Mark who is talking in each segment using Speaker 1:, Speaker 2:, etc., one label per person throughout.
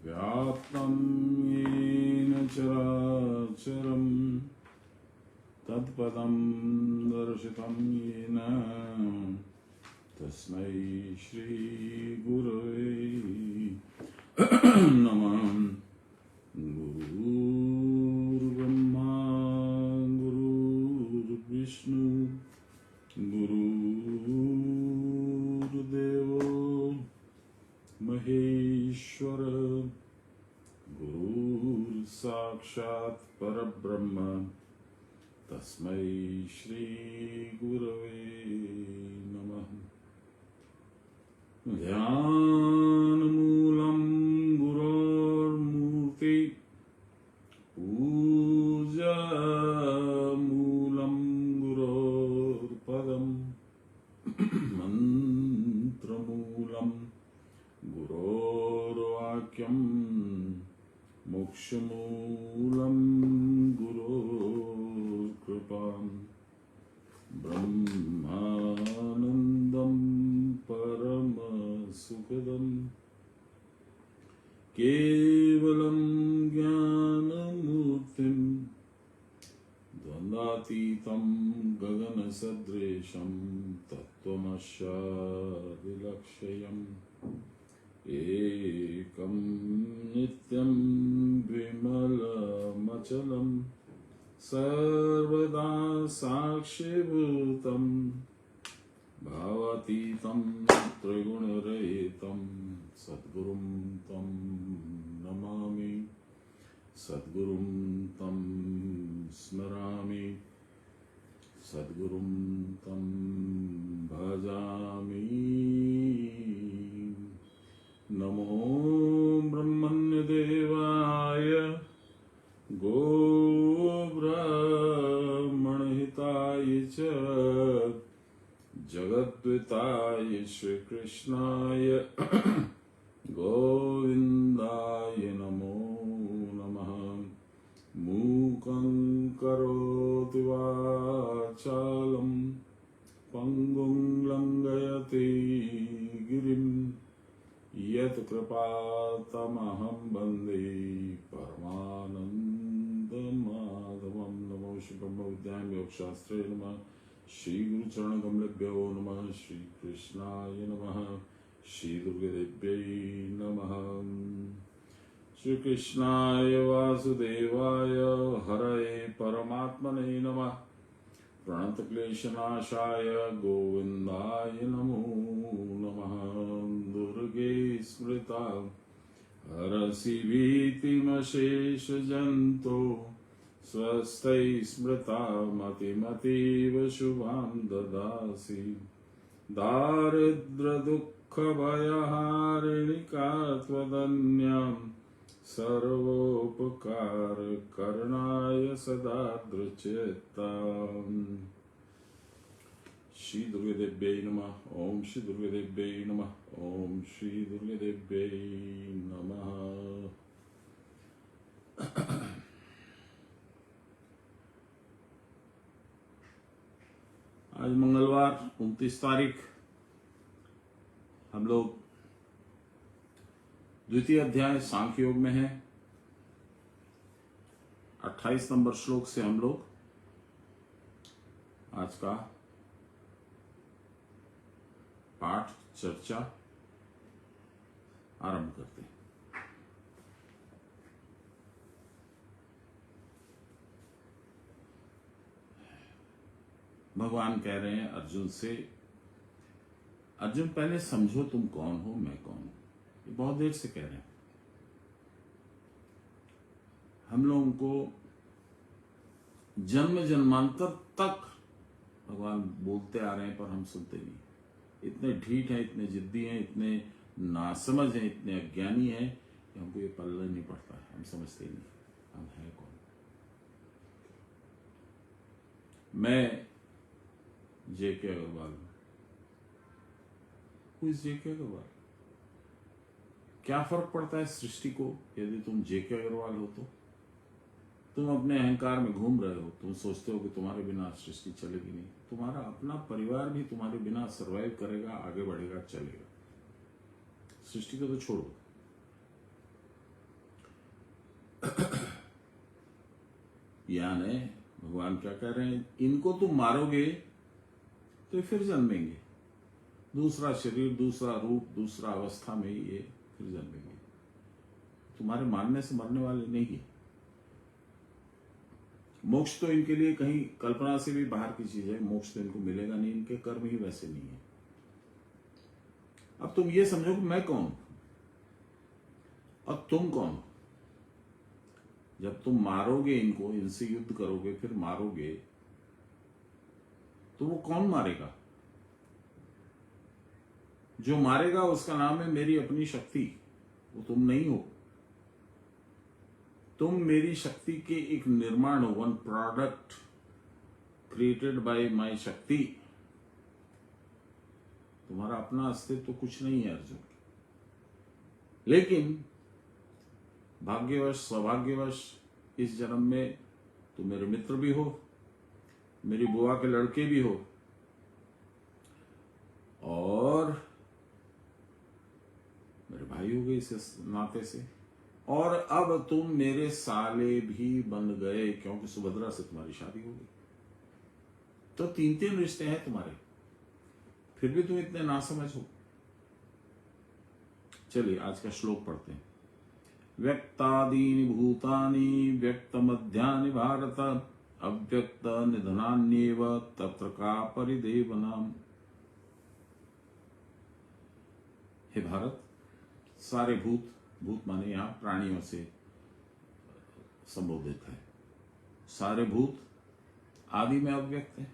Speaker 1: व्याप्तं येन चराचरं तत्पदं दर्शितं येन तस्मै श्रीगुरवे नमः। गुरुर्ब्रह्मा गुरुर्विष्णु गुरुर्देवो महेश्वर गुरुर्साक्षात् परब्रह्म तस्मै श्री गुरवे नमः। ध्यानमूलं गुरोर्मूर्ति पूजामूलं गुरोर्पदम् मन्त्रमूलं गुरोर्वाक्यं मोक्षमूलं गुरोर्कृपाम् ब्रह्मानन्दं परमसुखदं केवलं ज्ञानमूर्तिं द्वन्द्वातीतं गगनसदृशं तत्त्वमस्यादिलक्ष्यम् एकं नित्यं विमलमचलं सर्वदा साक्षिभूतं भावातीतं त्रिगुणरहितं सद्गुरुं तं नमामि सद्गुरुं तं स्मरामि सद्गुरुं तं भजामि। नमो ब्रह्मण्यदेवाय गोब्राह्मणहिताय च जगद्विताय श्रीकृष्णाय गोविन्दाय नमो नमः। मूकं करोति वाचालं पङ्गुं लङ्घयति गिरिं यत्कृपातमहं वन्दे परमानन्दमाधवं। नमो श्री ब्रह्मविद्यां योगशास्त्रे नमः। श्री गुरुचरणकमलेभ्यो नमः। श्री कृष्णाय नमः। श्री दुर्गादेव्यै नमः। श्री कृष्णाय वासुदेवाय हरये परमात्मने नमः। प्रणतक्लेशनाशाय गोविन्दाय नमो नमः। दुर्गे स्मृता हरसि भीतिमशेषजन्तो स्वस्ति स्मृता मतिमतीव शुभां ददासि। दारिद्र्यदुःखभयहारिणिका त्वदन्यां सर्वोपकारकरणाय सदा दृच्यताम्। श्री दुर्गादेव्यै नमः। ओम श्री दुर्गादेव्यै नमः। ओम श्री दुर्गादेव्यै नमः। आज मंगलवार 29 तारीख हम लोग द्वितीय अध्याय सांख्य योग में है। 28 नंबर श्लोक से हम लोग आज का पाठ चर्चा आरंभ करते हैं। भगवान कह रहे हैं अर्जुन से, अर्जुन पहले समझो तुम कौन हो, मैं कौन हूं। ये बहुत देर से कह रहे हैं। हम लोगों को जन्म जन्मांतर तक भगवान बोलते आ रहे हैं पर हम सुनते नहीं। इतने ढीठ हैं, इतने जिद्दी हैं, इतने नासमझ हैं, इतने अज्ञानी हैं कि हमको ये पल्ला नहीं पड़ता है। हम समझते नहीं हम हैं कौन। मैं जेके अग्रवाल हूं। जेके अग्रवाल, क्या फर्क पड़ता है सृष्टि को यदि तुम जेके अग्रवाल हो तो? तुम अपने अहंकार में घूम रहे हो, तुम सोचते हो कि तुम्हारे बिना सृष्टि चलेगी नहीं। तुम्हारा अपना परिवार भी तुम्हारे बिना सरवाइव करेगा, आगे बढ़ेगा, चलेगा। सृष्टि को तो छोड़ो। यानी भगवान क्या कह रहे हैं, इनको तुम मारोगे तो ये फिर जन्मेंगे, दूसरा शरीर, दूसरा रूप, दूसरा अवस्था में ये फिर जन्मेंगे। तुम्हारे मारने से मरने वाले नहीं है। मोक्ष तो इनके लिए कहीं कल्पना से भी बाहर की चीज है, मोक्ष तो इनको मिलेगा नहीं, इनके कर्म ही वैसे नहीं है। अब तुम ये समझो कि मैं कौन हूं और तुम कौन हो। जब तुम मारोगे इनको, इनसे युद्ध करोगे, फिर मारोगे, तो वो कौन मारेगा? जो मारेगा उसका नाम है मेरी अपनी शक्ति, वो तुम नहीं हो। तुम मेरी शक्ति के एक निर्माण हो, one product created by my शक्ति। तुम्हारा अपना अस्तित्व तो कुछ नहीं है अर्जुन। लेकिन भाग्यवश, सौभाग्यवश इस जन्म में तुम मेरे मित्र भी हो, मेरी बुआ के लड़के भी हो, और मेरे भाई हो गए इस नाते से, और अब तुम मेरे साले भी बन गए क्योंकि सुभद्रा से तुम्हारी शादी हो गई। तो तीन तीन रिश्ते हैं तुम्हारे, फिर भी तुम इतने नासमझ हो। चलिए आज का श्लोक पढ़ते हैं। व्यक्तादीनि भूतानि व्यक्त मध्यानि भारत अव्यक्त निधनान्येव तत्र का परिदेवनाम। हे भारत, सारे भूत, भूत माने यहां प्राणियों से संबोधित है, सारे भूत आदि में अव्यक्त है।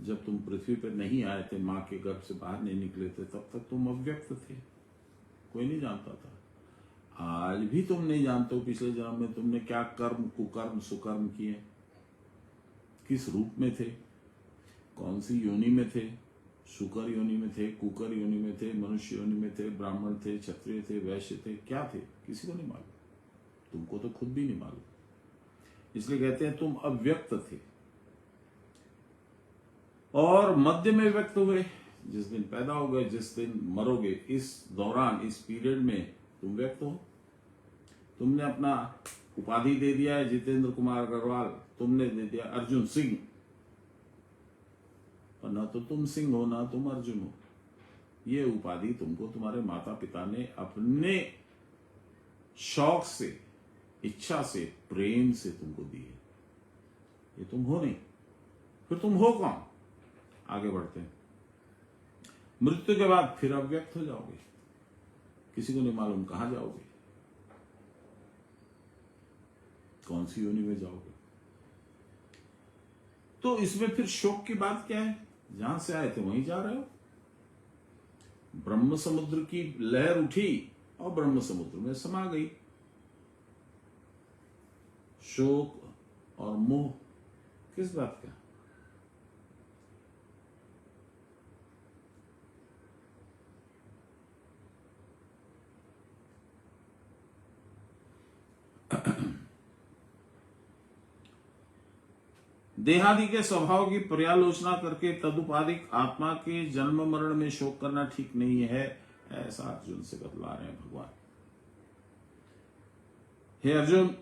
Speaker 1: जब तुम पृथ्वी पर नहीं आए थे, मां के गर्भ से बाहर नहीं निकले थे, तब तक तुम अव्यक्त थे, कोई नहीं जानता था। आज भी तुम नहीं जानते हो पिछले जन्म में तुमने क्या कर्म, कुकर्म, सुकर्म किए, किस रूप में थे, कौन सी योनि में थे, शुकर योनि में थे, कुकर योनि में थे, मनुष्य योनि में थे, ब्राह्मण थे, क्षत्रिय थे, वैश्य थे, क्या थे, किसी को नहीं मालूम। तुमको तो खुद भी नहीं मालूम। इसलिए कहते हैं तुम अव्यक्त थे और मध्य में व्यक्त हुए। जिस दिन पैदा हो गए, जिस दिन मरोगे, इस दौरान, इस पीरियड में तुम व्यक्त हो। तुमने अपना उपाधि दे दिया है जितेंद्र कुमार अग्रवाल, तुमने दे दिया अर्जुन सिंह, और ना तो तुम सिंह हो, ना तुम अर्जुन हो। ये उपाधि तुमको तुम्हारे माता पिता ने अपने शौक से, इच्छा से, प्रेम से तुमको दी है। ये तुम हो नहीं, फिर तुम हो कौन? आगे बढ़ते हैं। मृत्यु के बाद फिर अव्यक्त हो जाओगे, किसी को नहीं मालूम कहां जाओगे, कौन सी योनि में जाओगे। तो इसमें फिर शोक की बात क्या है? जहां से आए थे वहीं जा रहे हो। ब्रह्म समुद्र की लहर उठी और ब्रह्म समुद्र में समा गई। शोक और मोह किस बात का? देहादि के स्वभाव की पर्यालोचना करके तदुपाधिक आत्मा के जन्म मरण में शोक करना ठीक नहीं है, ऐसा अर्जुन से बतला रहे हैं भगवान। हे अर्जुन,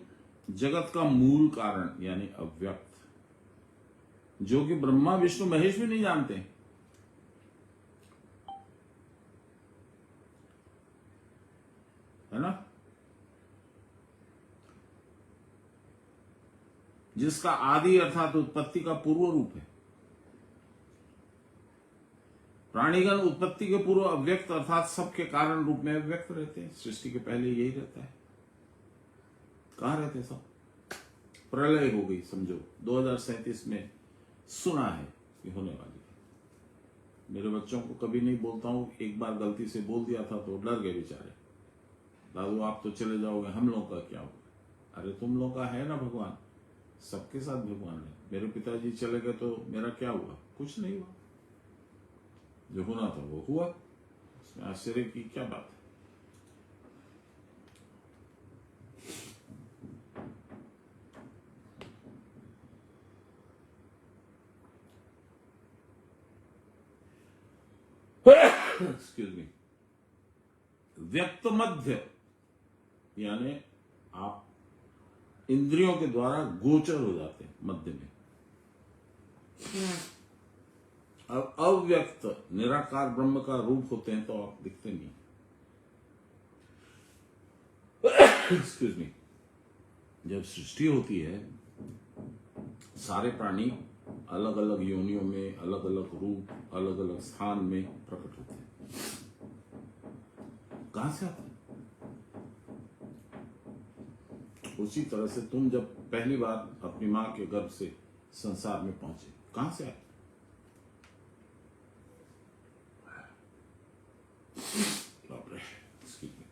Speaker 1: जगत का मूल कारण यानी अव्यक्त, जो कि ब्रह्मा विष्णु महेश भी नहीं जानते, है ना, जिसका आदि अर्थात उत्पत्ति का पूर्व रूप है। प्राणीगण उत्पत्ति के पूर्व अव्यक्त अर्थात सबके कारण रूप में अव्यक्त रहते हैं। सृष्टि के पहले यही रहता है। कहां रहते सब? प्रलय हो गई समझो, 2037 में सुना है कि होने वाली है। मेरे बच्चों को कभी नहीं बोलता हूं, एक बार गलती से बोल दिया था तो डर गए बेचारे। दादू आप तो चले जाओगे, हम लोगों का क्या होगा? अरे तुम लोगों का है ना भगवान, सबके साथ भगवान है। मेरे पिताजी चले गए तो मेरा क्या हुआ? कुछ नहीं हुआ, जो होना था वो हुआ। इसमें आश्चर्य की क्या बात है? Excuse me. व्यक्त मध्य यानी आप इंद्रियों के द्वारा गोचर हो जाते हैं मध्य में। अब अव्यक्त निराकार ब्रह्म का रूप होते हैं तो आप दिखते नहीं। Excuse me. जब सृष्टि होती है, सारे प्राणी अलग अलग योनियों में, अलग अलग रूप, अलग अलग स्थान में प्रकट होते हैं। कहां से आते हैं? उसी तरह से तुम जब पहली बार अपनी मां के गर्भ से संसार में पहुंचे, कहां से आए? बाप रे, excuse me।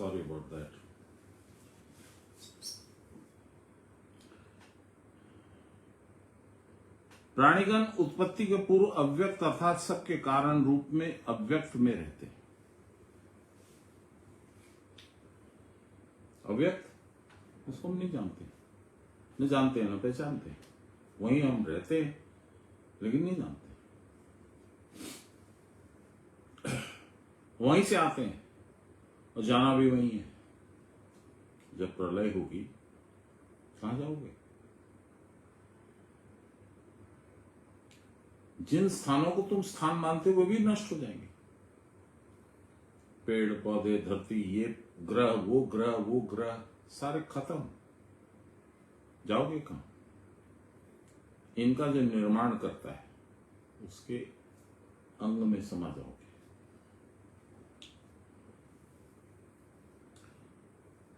Speaker 1: Sorry about that. प्राणीगण उत्पत्ति के पूर्व अव्यक्त अर्थात सबके कारण रूप में अव्यक्त में रहते हैं। अव्यक्त उसको हम नहीं जानते, न जानते हैं न पहचानते हैं। वहीं हम रहते हैं लेकिन नहीं जानते। वहीं से आते हैं और जाना भी वहीं है। जब प्रलय होगी कहां जाओगे? जिन स्थानों को तुम स्थान मानते हो वो भी नष्ट हो जाएंगे। पेड़ पौधे, धरती, ये ग्रह, वो ग्रह सारे खत्म। जाओगे कहां? इनका जो निर्माण करता है उसके अंग में समा जाओगे।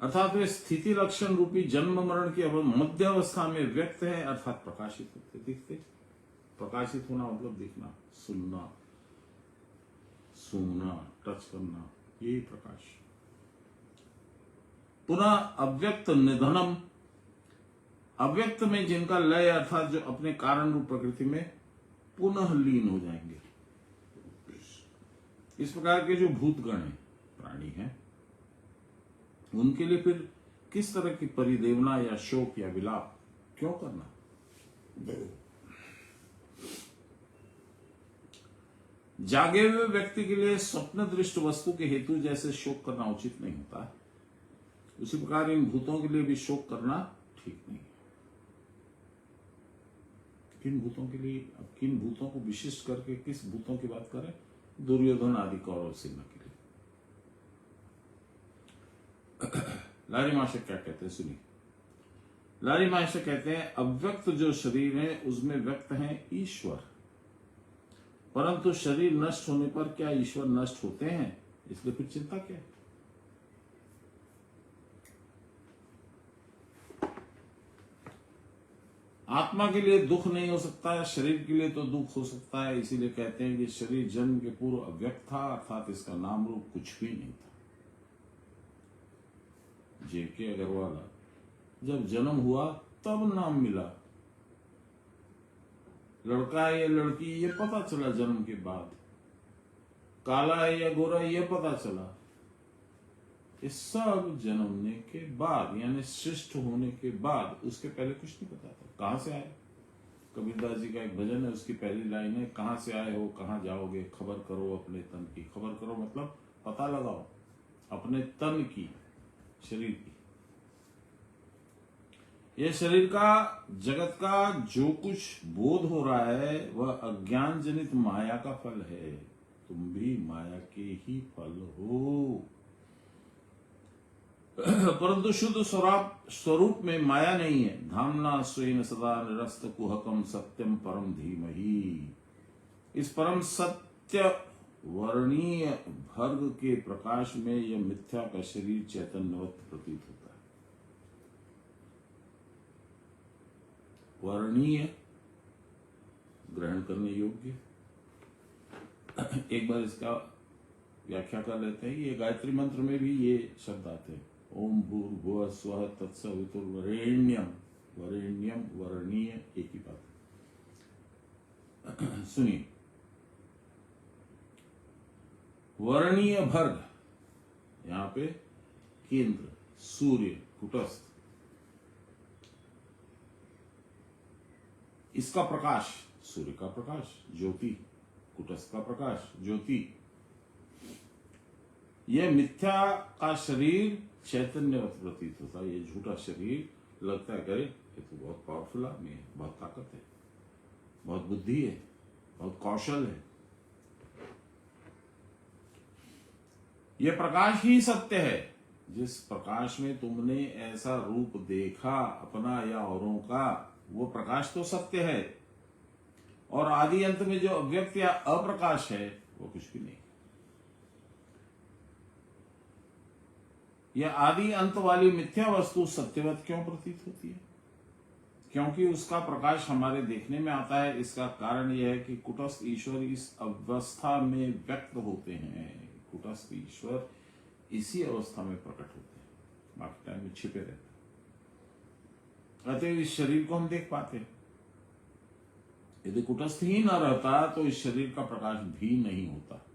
Speaker 1: अर्थात वे स्थिति लक्षण रूपी जन्म मरण की मध्य अवस्था में व्यक्त है, अर्थात प्रकाशित होते दिखते। प्रकाशित होना मतलब दिखना, सुनना, सूंघना, टच करना, यही प्रकाश। पुनः अव्यक्त निधनम, अव्यक्त में जिनका लय अर्थात जो अपने कारण रूप प्रकृति में पुनः लीन हो जाएंगे। इस प्रकार के जो भूतगण हैं, प्राणी हैं, उनके लिए फिर किस तरह की परिदेवना या शोक या विलाप क्यों करना? जागे हुए व्यक्ति के लिए स्वप्न दृष्ट वस्तु के हेतु जैसे शोक करना उचित नहीं होता, उसी प्रकार इन भूतों के लिए भी शोक करना ठीक नहीं है। किन भूतों के लिए? अब किन भूतों को विशिष्ट करके किस भूतों की बात करें? दुर्योधन आदि कौरव सेना के लिए। लारिमाशक क्या कहते हैं सुनिए। लारिमाशक कहते हैं अव्यक्त जो शरीर है उसमें व्यक्त है ईश्वर, परंतु शरीर नष्ट होने पर क्या ईश्वर नष्ट होते हैं? इसलिए फिर चिंता क्या है? आत्मा के लिए दुख नहीं हो सकता है, शरीर के लिए तो दुख हो सकता है। इसीलिए कहते हैं कि शरीर जन्म के पूर्व अव्यक्त था, अर्थात इसका नाम रूप कुछ भी नहीं था। जेके अग्रवाल जब जन्म हुआ तब नाम मिला। लड़का है या लड़की ये पता चला जन्म के बाद, काला है या गोरा ये पता चला। ये सब जन्मने के बाद, यानी सृष्ट होने के बाद। उसके पहले कुछ नहीं पता था कहां से आए। कबीरदास जी का एक भजन है, उसकी पहली लाइन है, कहां से आए हो कहां जाओगे, खबर करो अपने तन की। खबर करो मतलब पता लगाओ अपने तन की, शरीर की। ये शरीर का, जगत का जो कुछ बोध हो रहा है वह अज्ञान जनित माया का फल है। तुम भी माया के ही फल हो। परंतु शुद्ध स्वरूप में माया नहीं है। धामना स्वेन सदा निरस्त कुहकम सत्यम परम धीमहि। इस परम सत्य वर्णीय भर्ग के प्रकाश में यह मिथ्या का शरीर चैतन्यवत प्रतीत होता है। वर्णीय, ग्रहण करने योग्य। एक बार इसका व्याख्या कर लेते हैं। ये गायत्री मंत्र में भी ये शब्द आते हैं। ओम भूर्भुवः स्वः तत्सवितुर्वरेण्यम। वरेण्यम, वर्णीय, एक ही बात है। सुनिए, वर्णीय भर्ग, यहां पे केंद्र, सूर्य, कुटस्थ, इसका प्रकाश, सूर्य का प्रकाश, ज्योति, कुटस्थ का प्रकाश, ज्योति। यह मिथ्या का शरीर चैतन्यवत प्रतीत होता है। ये झूठा शरीर लगता है, करे ये तो बहुत पावरफुल आदमी है, बहुत ताकत है, बहुत बुद्धि है, बहुत कौशल है। यह प्रकाश ही सत्य है। जिस प्रकाश में तुमने ऐसा रूप देखा अपना या औरों का, वो प्रकाश तो सत्य है। और आदि अंत में जो अव्यक्त या अप्रकाश है वो कुछ भी नहीं। यह आदि अंत वाली मिथ्या वस्तु सत्यवत क्यों प्रतीत होती है? क्योंकि उसका प्रकाश हमारे देखने में आता है। इसका कारण यह है कि कुटस्थ ईश्वर इस अवस्था में व्यक्त होते हैं। कुटस्थ ईश्वर इसी अवस्था में प्रकट होते हैं, बाकी टाइम में छिपे रहते हैं। अतः इस शरीर को हम देख पाते हैं। यदि कुटस्थ ही न रहता तो इस शरीर का प्रकाश भी नहीं होता।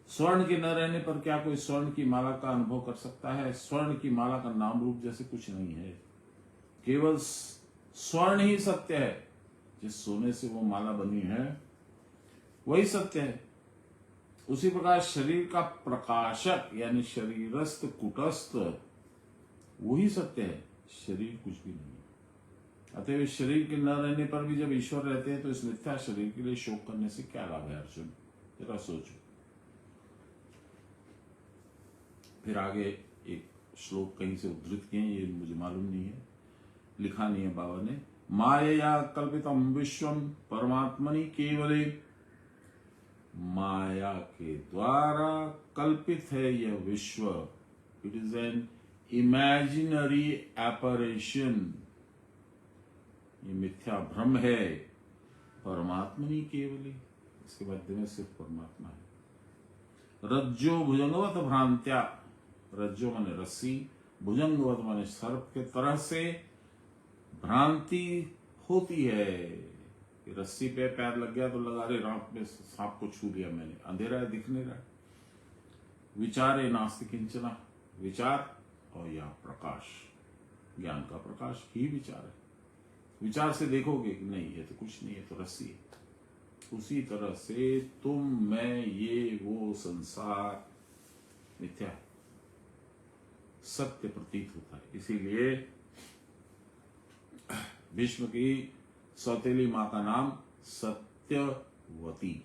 Speaker 1: स्वर्ण के न रहने पर क्या कोई स्वर्ण की माला का अनुभव कर सकता है? स्वर्ण की माला का नाम रूप जैसे कुछ नहीं है। केवल स्वर्ण ही सत्य है। जिस सोने से वो माला बनी है वही सत्य है। उसी प्रकार शरीर का प्रकाशक यानी शरीरस्थ कुटस्थ वही सत्य है। शरीर कुछ भी नहीं है। अतः इस शरीर के न रहने पर भी जब ईश्वर रहते हैं तो इस मिथ्या शरीर के लिए शोक करने से क्या लाभ है अर्जुन? जरा सोचो। फिर आगे एक श्लोक कहीं से उद्धृत किए, ये मुझे मालूम नहीं है, लिखा नहीं है बाबा ने। मायया कल्पितम विश्वम परमात्मनि केवले। माया के द्वारा कल्पित है यह विश्व। It is an imaginary apparition. ये मिथ्या भ्रम है। परमात्मनि केवले, इसके मध्य में सिर्फ परमात्मा है। रज्जो भुजंगवत भ्रांत्या, रज्जो माने रस्सी, भुजंगवत माने सर्प के तरह से भ्रांति होती है कि रस्सी पे पैर लग गया तो लगा, रे रात में सांप को छू लिया मैंने, अंधेरा है, दिख नहीं रहा। विचारे नास्ति किंचना, विचार और या प्रकाश, ज्ञान का प्रकाश ही विचार है। विचार से देखोगे कि नहीं ये तो कुछ नहीं है, तो रस्सी है। उसी तरह से तुम, मैं, ये वो संसार मिथ्या है, सत्य प्रतीत होता है। इसीलिए भीष्म की सौतेली मां का नाम सत्यवती,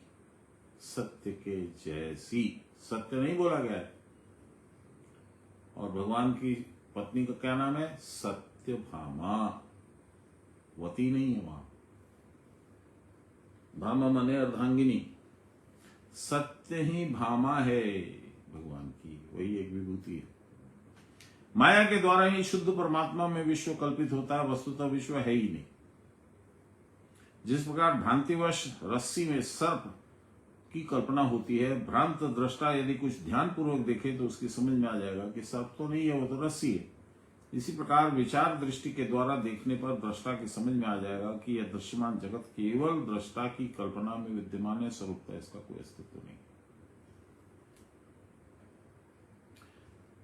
Speaker 1: सत्य के जैसी। सत्य नहीं बोला गया है। और भगवान की पत्नी का क्या नाम है? सत्यभामा। वती नहीं है वहां। भामा माने अर्धांगिनी। सत्य ही भामा है भगवान की, वही एक विभूति है। माया के द्वारा ही शुद्ध परमात्मा में विश्व कल्पित होता है। वस्तुतः विश्व है ही नहीं। जिस प्रकार भ्रांतिवश रस्सी में सर्प की कल्पना होती है, भ्रांत दृष्टा यदि कुछ ध्यान पूर्वक देखे तो उसकी समझ में आ जाएगा कि सर्प तो नहीं है, वो तो रस्सी है। इसी प्रकार विचार दृष्टि के द्वारा देखने पर दृष्टा की समझ में आ जाएगा कि यह दृश्यमान जगत केवल दृष्टा की कल्पना में विद्यमान है, स्वरूपता इसका कोई अस्तित्व नहीं।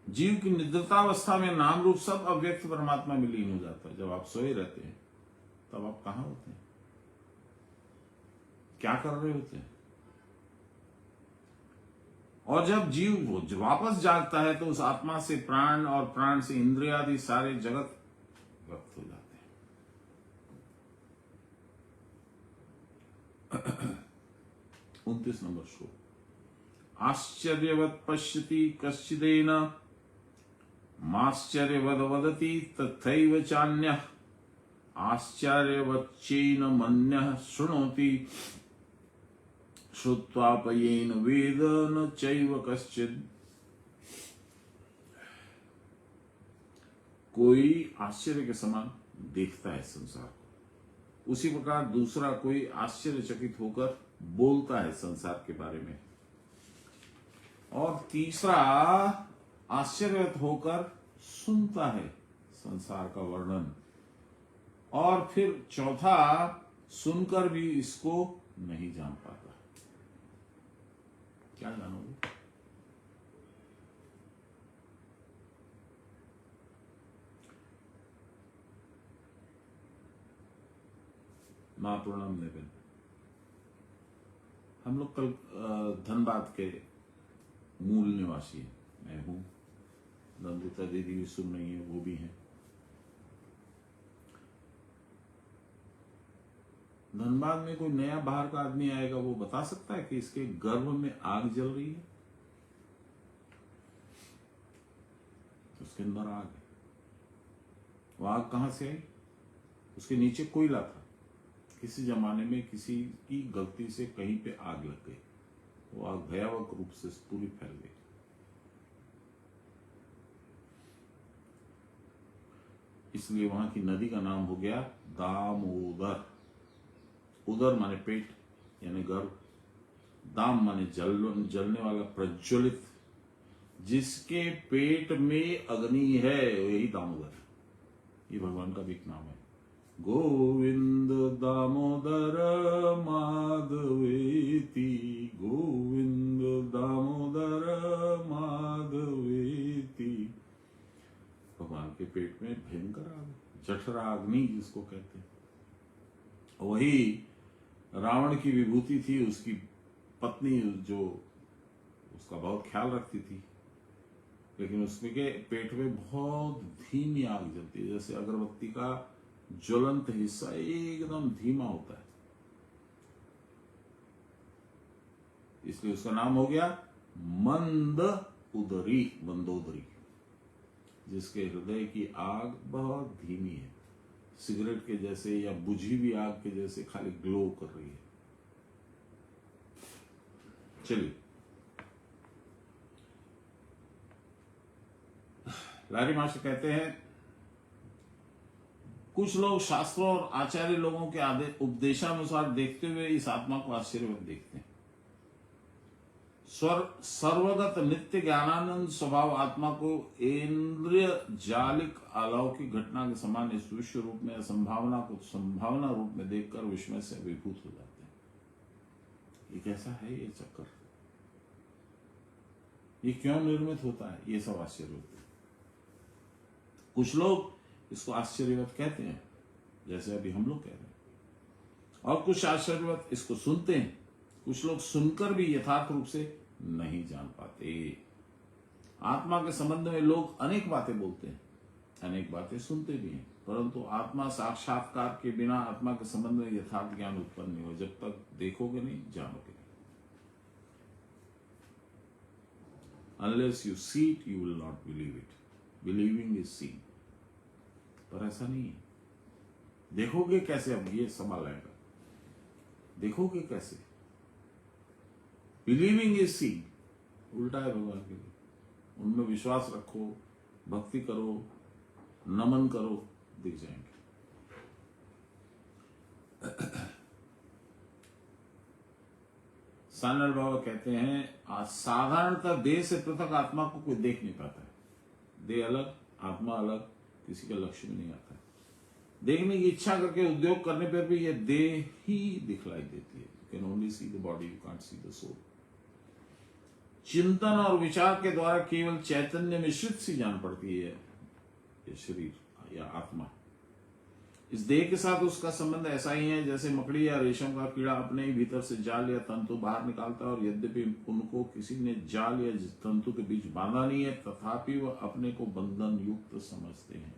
Speaker 1: जीव की निद्रतावस्था में नाम रूप सब अव्यक्त परमात्मा में लीन हो जाता है। जब आप सोए रहते हैं तब आप कहां होते हैं? क्या कर रहे होते हैं? और जब जीव वापस जागता है तो उस आत्मा से प्राण और प्राण से इंद्रिय आदि सारे जगत व्यक्त हो जाते हैं। 29 नंबर श्लोक। आश्चर्यवत् पश्यति कश्चिदेन माश्चर्यवद वदति तथैव चान्यः आश्चर्यवच्चैन मन्यः शृणोति श्रुत्वापयेन वेद न चैव कश्चित्। कोई आश्चर्य के समान देखता है संसार को, उसी प्रकार दूसरा कोई आश्चर्यचकित होकर बोलता है संसार के बारे में, और तीसरा आश्चर्यचकित होकर सुनता है संसार का वर्णन, और फिर चौथा सुनकर भी इसको नहीं जान पाता। क्या जानोगे? महापूर्णम निविन। हम लोग कल धनबाद के मूल निवासी हैं। मैं हूं, नंदुता दीदी भी सुन रही है, वो भी हैं। धनबाद में कोई नया बाहर का आदमी आएगा, वो बता सकता है कि इसके गर्भ में आग जल रही है? तो उसके अंदर आग है। वो आग कहां से आई? उसके नीचे कोयला था, किसी जमाने में किसी की गलती से कहीं पे आग लग गई, वो आग भयावह रूप से पूरी फैल गई। इसलिए वहां की नदी का नाम हो गया दामोदर। उदर माने पेट यानी गर्भ, दाम माने जलने वाला, प्रज्वलित, जिसके पेट में अग्नि है यही दामोदर। ये भगवान का भी एक नाम है। गोविंद दामोदर माधवेति, गोविंद दामोदर माधवेति। भगवान के पेट में भयंकर आग, जठरा अग्नि जिसको कहते हैं। वही रावण की विभूति थी, उसकी पत्नी जो उसका बहुत ख्याल रखती थी, लेकिन उसके पेट में बहुत धीमी आग जलती है, जैसे अगरबत्ती का ज्वलंत हिस्सा एकदम धीमा होता है। इसलिए उसका नाम हो गया मंद उदरी, मंदोदरी, जिसके हृदय की आग बहुत धीमी है, सिगरेट के जैसे या बुझी हुई आग के जैसे खाली ग्लो कर रही है। चलिए, लारी मास्टर कहते हैं कुछ लोग शास्त्रों और आचार्य लोगों के उपदेशानुसार देखते हुए इस आत्मा को आश्चर्यवत देखते हैं। सर्वगत नित्य ज्ञानानंद स्वभाव आत्मा को इंद्रिय जालिक अलौकिक घटना के समान इस विश्व रूप में संभावना को संभावना रूप में देखकर विस्मय से अभिभूत हो जाते हैं। ये कैसा है ये चक्कर? ये क्यों निर्मित होता है? ये सब आश्चर्य होते हैं। कुछ लोग इसको आश्चर्यवत कहते हैं, जैसे अभी हम लोग कह रहे हैं, और कुछ आश्चर्यवत इसको सुनते हैं। कुछ लोग सुनकर भी यथार्थ रूप से नहीं जान पाते। आत्मा के संबंध में लोग अनेक बातें बोलते हैं, अनेक बातें सुनते भी हैं, परंतु आत्मा साक्षात्कार के बिना आत्मा के संबंध में यथार्थ ज्ञान उत्पन्न नहीं हो। जब तक देखोगे नहीं, जानोगे नहीं। Unless you see it, you will not believe it. Believing is seeing. पर ऐसा नहीं है। देखोगे कैसे? अब ये सवाल आएगा, देखोगे कैसे? बिलीविंग इज सीइंग उल्टा है भगवान के लिए। उनमें विश्वास रखो, भक्ति करो, नमन करो, दिख जाएंगे। सानल बाबा कहते हैं साधारणतः देह से पृथक आत्मा को कोई देख नहीं पाता है। देह अलग, आत्मा अलग, किसी का लक्ष्य में नहीं आता है। देखने की इच्छा करके उद्योग करने पर भी यह देह ही दिखलाई देती है। You can only see the body, you can't see the soul. चिंतन और विचार के द्वारा केवल चैतन्य मिश्रित सी जान पड़ती है ये शरीर या आत्मा। इस देह के साथ उसका संबंध ऐसा ही है जैसे मकड़ी या रेशम का कीड़ा अपने ही भीतर से जाल या तंतु बाहर निकालता है, और यद्यपि उनको किसी ने जाल या तंतु के बीच बांधा नहीं है, तथापि वह अपने को बंधन युक्त समझते हैं।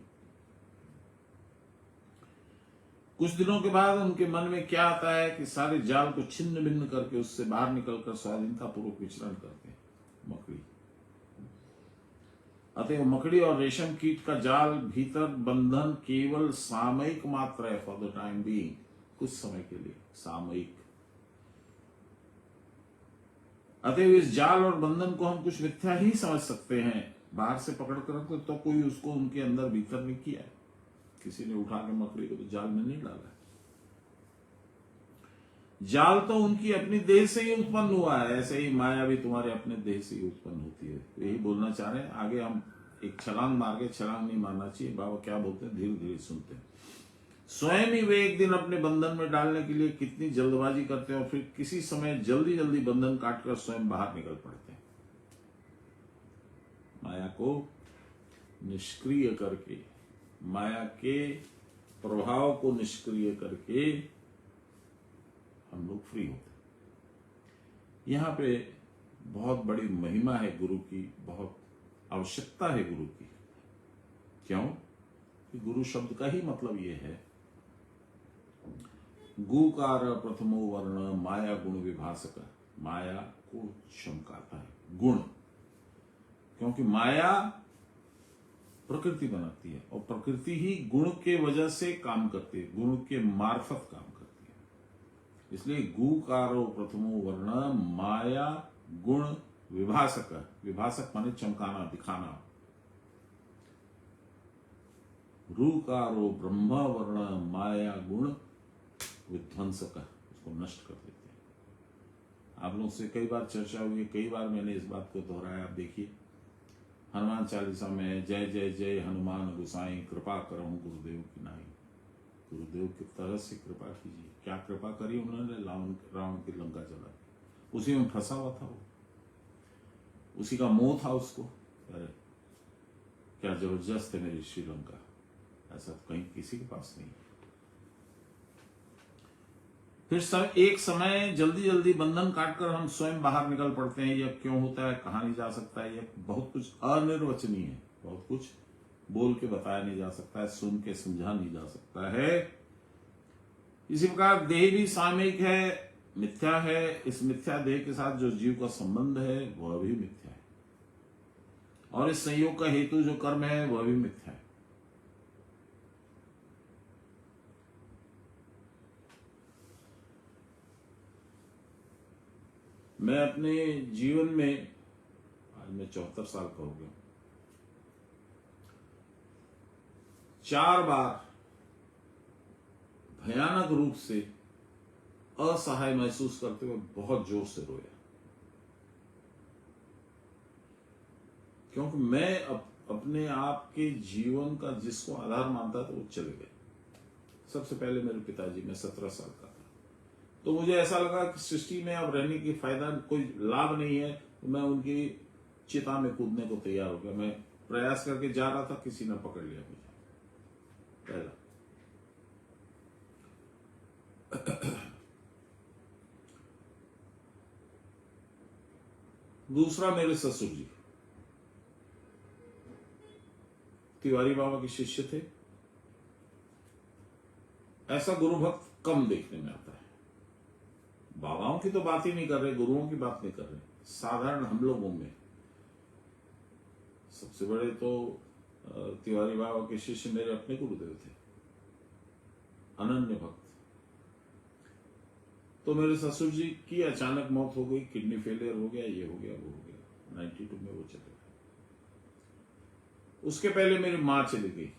Speaker 1: कुछ दिनों के बाद उनके मन में क्या आता है कि सारे जाल को छिन्न भिन्न करके उससे बाहर निकलकर स्वाधीनता पूर्वक विचरण करते हैं मकड़ी। अतः मकड़ी और रेशम कीट का जाल भीतर बंधन केवल सामयिक मात्र है, फॉर द टाइम बीइंग, कुछ समय के लिए सामयिक। अतः इस जाल और बंधन को हम कुछ मिथ्या ही समझ सकते हैं। बाहर से पकड़ कर तो कोई उसको उनके अंदर भीतर नहीं किया है, किसी ने उठा के मकड़ी को तो जाल में नहीं डाला है। जाल तो उनकी अपनी देह से ही उत्पन्न हुआ है, ऐसे ही माया भी तुम्हारे अपने देह से ही उत्पन्न होती है। यही बोलना चाह रहे हैं। आगे हम एक छलांग मार के, छलांग नहीं मारना चाहिए, बाबा क्या बोलते हैं धीरे धीरे सुनते हैं। स्वयं ही वे एक दिन अपने बंधन में डालने के लिए कितनी जल्दबाजी करते हैं और फिर किसी समय जल्दी जल्दी बंधन काटकर स्वयं बाहर निकल पड़ते हैं। माया को निष्क्रिय करके, माया के प्रभाव को निष्क्रिय करके हम लोग फ्री होते हैं। यहां पे बहुत बड़ी महिमा है गुरु की, बहुत आवश्यकता है गुरु की। क्यों? कि गुरु शब्द का ही मतलब यह है, गुकार प्रथमो वर्ण माया गुण विभाषक, माया को चमकाता है गुण, क्योंकि माया प्रकृति बनाती है और प्रकृति ही गुण के वजह से काम करती है, गुण के मार्फत काम करती है। इसलिए गुकारो प्रथमो वर्ण माया गुण विभाषक, विभाषक माने चमकाना, दिखाना। रुकारो ब्रह्म वर्ण माया गुण विध्वंसक, उसको नष्ट कर देते हैं। आप लोगों से कई बार चर्चा हुई है, कई बार मैंने इस बात को दोहराया। आप देखिए हनुमान चालीसा में जय जय जय हनुमान गोसाई कृपा करहूं गुरुदेव की नाई। गुरुदेव की तरह से कृपा कीजिए। क्या कृपा करी उन्होंने? रावण की लंका जला दी। उसी में फंसा हुआ था वो, उसी का मोह था उसको। अरे क्या जबरदस्त है मेरी श्रीलंका, ऐसा तो कहीं किसी के पास नहीं। फिर एक समय जल्दी जल्दी बंधन काटकर हम स्वयं बाहर निकल पड़ते हैं। यह क्यों होता है, कहां नहीं जा सकता है, यह बहुत कुछ अनिर्वचनीय है, बहुत कुछ बोल के बताया नहीं जा सकता है, सुन के समझा नहीं जा सकता है। इसी प्रकार देह भी सामयिक है, मिथ्या है। इस मिथ्या देह के साथ जो जीव का संबंध है वह भी मिथ्या है, और इस संयोग का हेतु जो कर्म है वह भी मिथ्या है। मैं अपने जीवन में, आज मैं 74 साल का हो गया, 4 बार भयानक रूप से असहाय महसूस करते हुए बहुत जोर से रोया, क्योंकि मैं अपने आप के जीवन का जिसको आधार मानता था वो चले गए। सबसे पहले मेरे पिताजी, मैं 17 साल का था, तो मुझे ऐसा लगा कि सृष्टि में अब रहने की फायदा, कोई लाभ नहीं है। तो मैं उनकी चिता में कूदने को तैयार हो गया। मैं प्रयास करके जा रहा था, किसी ने पकड़ लिया मुझे। पहला दूसरा, मेरे ससुर जी तिवारी बाबा के शिष्य थे। ऐसा गुरु भक्त कम देखने में आता है। बाबाओं की तो बात ही नहीं कर रहे, गुरुओं की बात नहीं कर रहे, साधारण हम लोगों में सबसे बड़े तो तिवारी बाबा के शिष्य मेरे अपने गुरुदेव थे, अनन्य भक्त। तो मेरे ससुर जी की अचानक मौत हो गई, किडनी फेलियर हो गया, ये हो गया, वो हो गया। 92 में वो चले गए। उसके पहले मेरी मां चली गई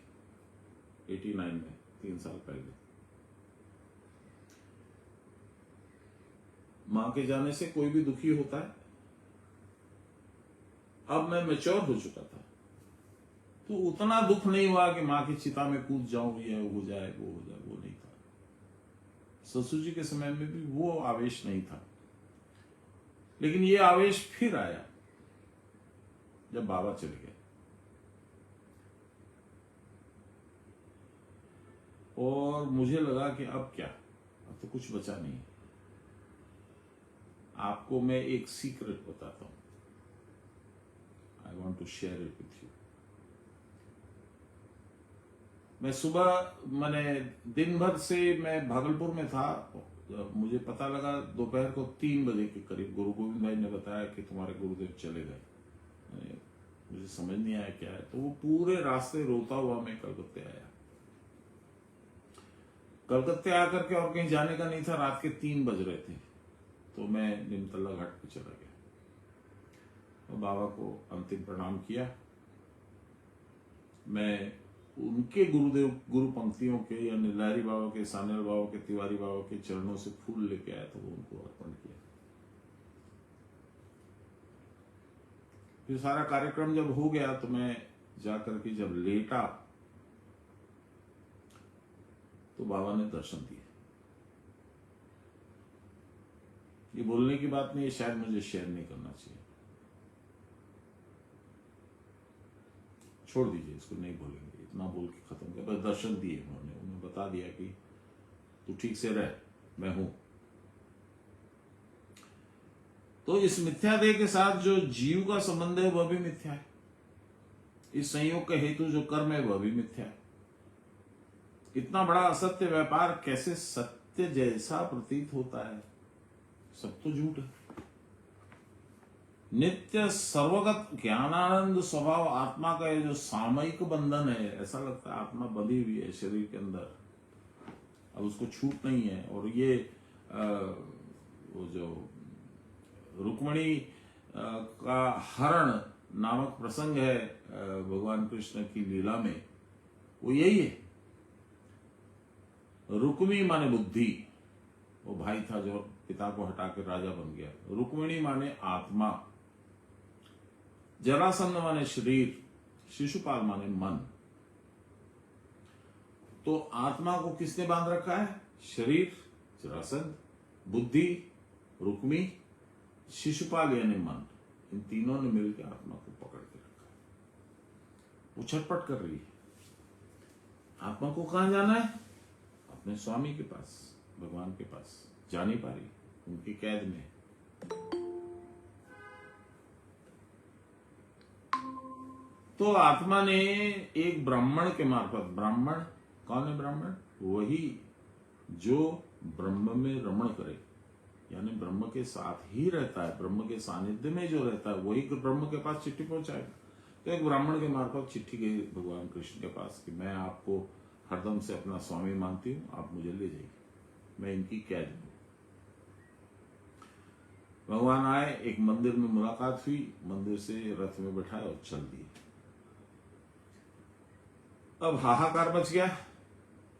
Speaker 1: 89 में, 3 साल पहले। मां के जाने से कोई भी दुखी होता है। अब मैं मैच्योर हो चुका था, तो उतना दुख नहीं हुआ कि मां की चिता में कूद जाऊं, ये हो जाए, वो हो जाए, वो नहीं था। ससुर जी के समय में भी वो आवेश नहीं था, लेकिन ये आवेश फिर आया जब बाबा चले गए। और मुझे लगा कि अब क्या, अब तो कुछ बचा नहीं। आपको मैं एक सीक्रेट बताता हूं, I want to share it with you. मैं सुबह मैंने दिन भर से मैं भागलपुर में था, मुझे पता लगा दोपहर को 3 बजे के करीब गुरु गोविंद भाई ने बताया कि तुम्हारे गुरुदेव चले गए। मुझे समझ नहीं आया क्या है, तो वो पूरे रास्ते रोता हुआ मैं कलकत्ते आया। कलकत्ते आकर के और कहीं जाने का नहीं था, रात के 3 बज रहे थे, तो मैं निमतल्ला घाट पे चला गया और बाबा को अंतिम प्रणाम किया। मैं उनके गुरुदेव गुरु पंक्तियों के, यानी लहरी बाबा के, सान्याल बाबा के, तिवारी बाबा के चरणों से फूल लेके आया, तो वो उनको अर्पण किया। फिर सारा कार्यक्रम जब हो गया तो मैं जाकर के जब लेटा तो बाबा ने दर्शन दिए। ये बोलने की बात नहीं है, शायद मुझे शेयर नहीं करना चाहिए, छोड़ दीजिए, इसको नहीं बोलेंगे, इतना बोल के खत्म किया। बस दर्शन दिए उन्होंने, उन्हें बता दिया कि तू ठीक से रह, मैं हूं। तो इस मिथ्या देह के साथ जो जीव का संबंध है वह भी मिथ्या है। इस संयोग का हेतु जो कर्म है वह भी मिथ्या है। इतना बड़ा असत्य व्यापार कैसे सत्य जैसा प्रतीत होता है? सब तो झूठ है। नित्य सर्वगत ज्ञानानंद स्वभाव आत्मा का ये जो सामयिक बंधन है, ऐसा लगता है आत्मा बंधी हुई है शरीर के अंदर, अब उसको छूट नहीं है। और ये वो जो रुक्मिणी का हरण नामक प्रसंग है भगवान कृष्ण की लीला में, वो यही है। रुक्मी माने बुद्धि, वो भाई था जो पिता को हटा के राजा बन गया। रुक्मिणी माने आत्मा, जरासंध माने शरीर, शिशुपाल माने मन। तो आत्मा को किसने बांध रखा है? शरीर जरासंध, बुद्धि रुक्मी, शिशुपाल यानी मन। इन तीनों ने मिलकर आत्मा को पकड़ के रखा है। वो छटपट कर रही है। आत्मा को कहां जाना है? अपने स्वामी के पास, भगवान के पास। जा नहीं पा रही, उनकी कैद में। तो आत्मा ने एक ब्राह्मण के मार्फत, ब्राह्मण कौन है? ब्राह्मण वही जो ब्रह्म में रमण करे, यानी ब्रह्म के साथ ही रहता है, ब्रह्म के सानिध्य में जो रहता है वही ब्रह्म के पास चिट्ठी पहुंचाएगा। तो एक ब्राह्मण के मार्फत चिट्ठी गई भगवान कृष्ण के पास कि मैं आपको हरदम से अपना स्वामी मानती हूं, आप मुझे ले जाइए, मैं इनकी कैद हूं। भगवान आए, एक मंदिर में मुलाकात हुई, मंदिर से रथ में बैठाए और चल दिए। अब हाहाकार मच गया।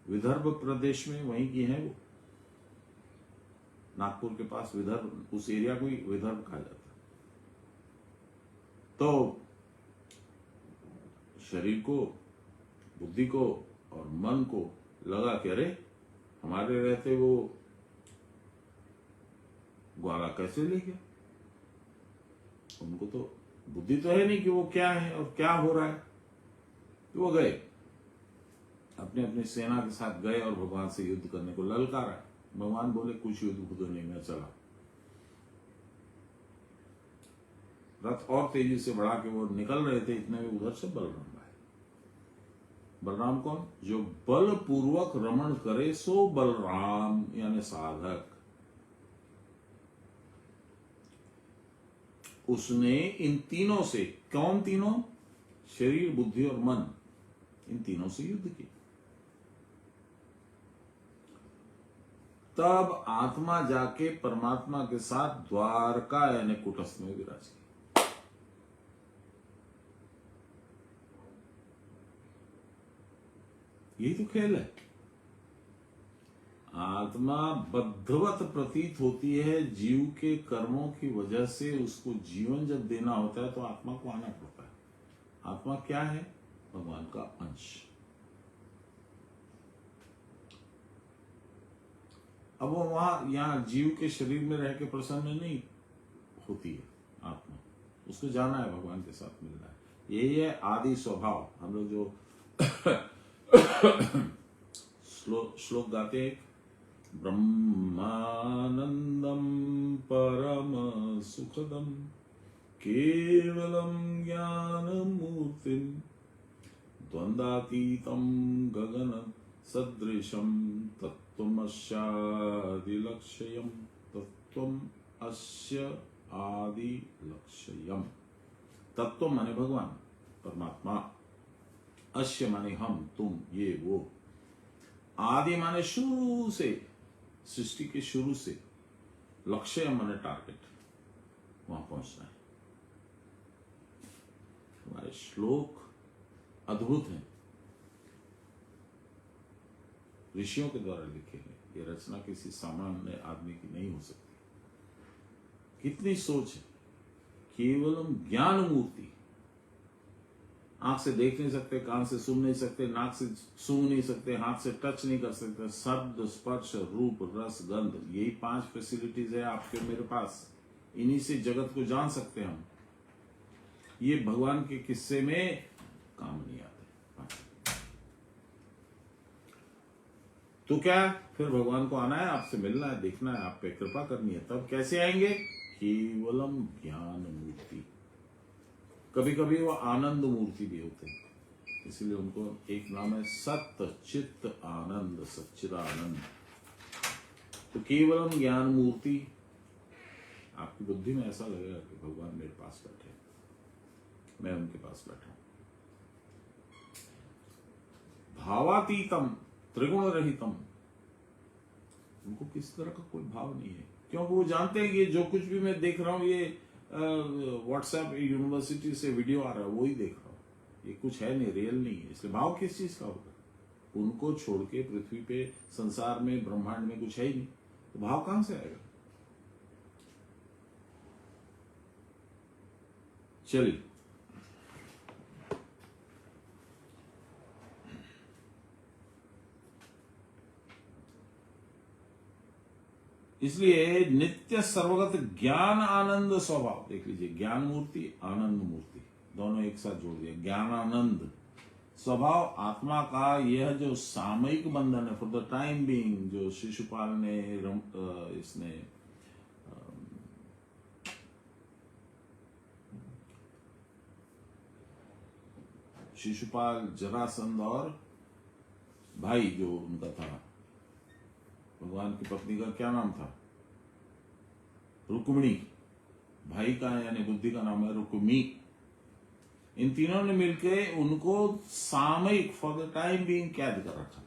Speaker 1: विदर्भ प्रदेश में वहीं की है वो, नागपुर के पास विदर्भ, उस एरिया को ही विदर्भ कहा जाता है। तो शरीर को, बुद्धि को और मन को लगा कि अरे हमारे रहते वो ग्वाला कैसे ले गया? उनको तो बुद्धि तो है नहीं कि वो क्या है और क्या हो रहा है। तो वो गए, अपने अपनी सेना के साथ गए और भगवान से युद्ध करने को ललकारा। भगवान बोले कुछ युद्ध खुद नहीं, मैं चला। रथ और तेजी से बढ़ा के वो निकल रहे थे, इतने में उधर से बलराम आए। बलराम कौन? जो बलपूर्वक रमण करे सो बलराम, यानी साधक। उसने इन तीनों से, कौन तीनों? शरीर, बुद्धि और मन, इन तीनों से युद्ध किया। तब आत्मा जाके परमात्मा के साथ द्वारका यानी कुटस्थ में विराज की। यही तो खेल है। आत्मा बद्धवत प्रतीत होती है जीव के कर्मों की वजह से। उसको जीवन जब देना होता है तो आत्मा को आना पड़ता है। आत्मा क्या है? भगवान का अंश। अब वो वहां, यहां जीव के शरीर में रह के प्रसन्न नहीं होती है आत्मा, उसको जाना है, भगवान के साथ मिलना है। यही है आदि स्वभाव। हम लोग जो श्लोक गाते हैं, ब्रह्मानंदम परम सुखदम केवलम ज्ञान मूर्तिम त्वन्दातीतं गगन सदृशं तत्त्वमस्यादिलक्ष्यम् तत्त्वम् अस्य आदिलक्ष्यम्। तत्व माने भगवान परमात्मा, अस्य माने हम तुम ये वो, आदि माने शुरू से, सृष्टि के शुरू से, लक्ष्य माने टारगेट, वहां पहुंचना है। हमारे श्लोक अद्भुत हैं, ऋषियों के द्वारा लिखे हैं। ये रचना किसी सामान्य आदमी की नहीं हो सकती। कितनी सोच है। केवलम ज्ञान मूर्ति, आंख से देख नहीं सकते, कान से सुन नहीं सकते, नाक से सूंघ नहीं सकते, हाथ से टच नहीं कर सकते, शब्द स्पर्श रूप रस गंध, यही 5 फैसिलिटीज है आपके मेरे पास। इन्हीं से जगत को जान सकते हैं हम। ये भगवान के किस्से में काम नहीं आते। तो क्या फिर भगवान को आना है, आपसे मिलना है, देखना है, आप पे कृपा करनी है। तब कैसे आएंगे? केवलम ज्ञान मूर्ति। कभी कभी वो आनंद मूर्ति भी होते हैं, इसलिए उनको एक नाम है सत्य चित्त आनंद, सच्चिदानंद। तो केवलम ज्ञान मूर्ति। आपकी बुद्धि में ऐसा लगेगा कि भगवान मेरे पास बैठे, मैं उनके पास बैठा हूं। भावातीतम त्रिगुण रहितम, उनको किस तरह का कोई भाव नहीं है, क्योंकि वो जानते हैं कि जो कुछ भी मैं देख रहा हूं, ये व्हाट्सएप यूनिवर्सिटी से वीडियो आ रहा है, वो ही देख रहा हूं, ये कुछ है नहीं, रियल नहीं है। इसलिए भाव किस चीज का होगा? उनको छोड़ के पृथ्वी पे, संसार में, ब्रह्मांड में कुछ है ही नहीं, तो भाव कहां से आएगा? चलिए, इसलिए नित्य सर्वगत ज्ञान आनंद स्वभाव, देख लीजिए, ज्ञान मूर्ति आनंद मूर्ति दोनों एक साथ जोड़ दिया। ज्ञान आनंद स्वभाव आत्मा का यह जो सामयिक बंधन है, फॉर द टाइम बीइंग, जो शिशुपाल ने इसने शिशुपाल, जरासंध और भाई जो उनका था, भगवान की पत्नी का क्या नाम था? रुक्मिणी। भाई का यानी बुद्धि का नाम है रुक्मी। इन तीनों ने मिलकर उनको सामयिक, फॉर द टाइम बीइंग, कैद कर रखा था।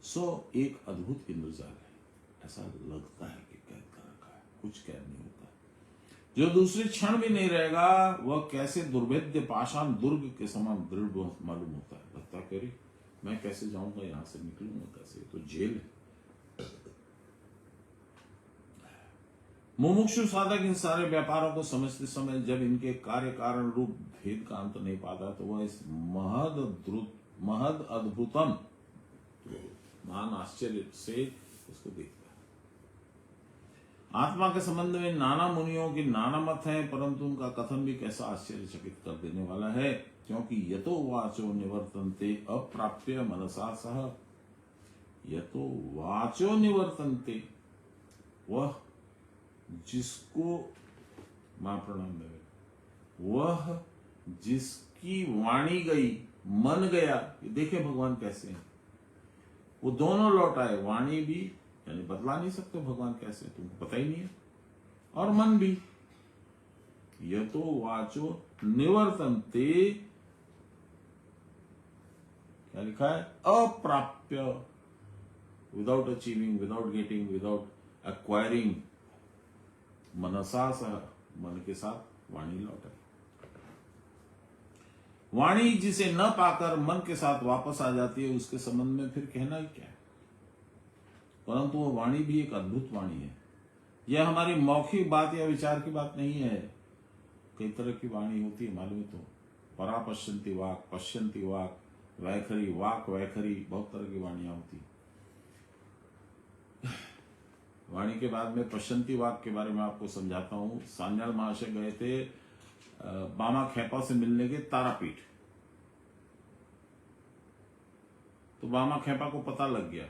Speaker 1: सो एक अद्भुत इंद्रजाल है। ऐसा लगता है कि कैद कर रखा है, कुछ कैद नहीं होता। जो दूसरे क्षण भी नहीं रहेगा, वह कैसे दुर्भेद्य पाषाण दुर्ग के समान दृढ़ मालूम होता है। लगता करी मैं कैसे जाऊंगा, यहां से निकलूंगा कैसे? तो जेल है। मुमुक्षु साधक इन सारे व्यापारों को समझते समय जब इनके कार्य कारण रूप भेद का अंत नहीं पाता, तो वह इस महद अद्भुतम, महान आश्चर्य से इसको देखता है। आत्मा के संबंध में नाना मुनियों की नाना मत है, परंतु उनका कथन भी कैसा आश्चर्यचकित कर देने वाला है। क्योंकि यतो वाचो निवर्तन्ते अप्राप्य मनसा सह, यतो वाचो निवर्तन्ते, वह जिसको मां प्रणाम में, वह जिसकी वाणी गई, मन गया। देखे भगवान कैसे हैं, वो दोनों लौट आए। वाणी भी यानी बतला नहीं सकते भगवान कैसे, तुमको पता ही नहीं है, और मन भी। यतो वाचो निवर्तन्ते, क्या लिखा है? अप्राप्य, without achieving, without getting, without acquiring, मनसा सह, मन के साथ वाणी लौट आई। वाणी जिसे न पाकर मन के साथ वापस आ जाती है, उसके संबंध में फिर कहना ही क्या है। परंतु वह वाणी भी एक अद्भुत वाणी है। यह हमारी मौखिक बात या विचार की बात नहीं है। कई तरह की वाणी होती है मालूम है? तो परापश्यंती वाक, पश्यंती वाक, वैखरी वाक, वैखरी, बहुत तरह की वाणियां होती। वाणी के बाद में पश्यंती वाक के बारे में आपको समझाता हूं। सांजाल महाशय गए थे बामा खेपा से मिलने के तारापीठ। तो बामा खेपा को पता लग गया,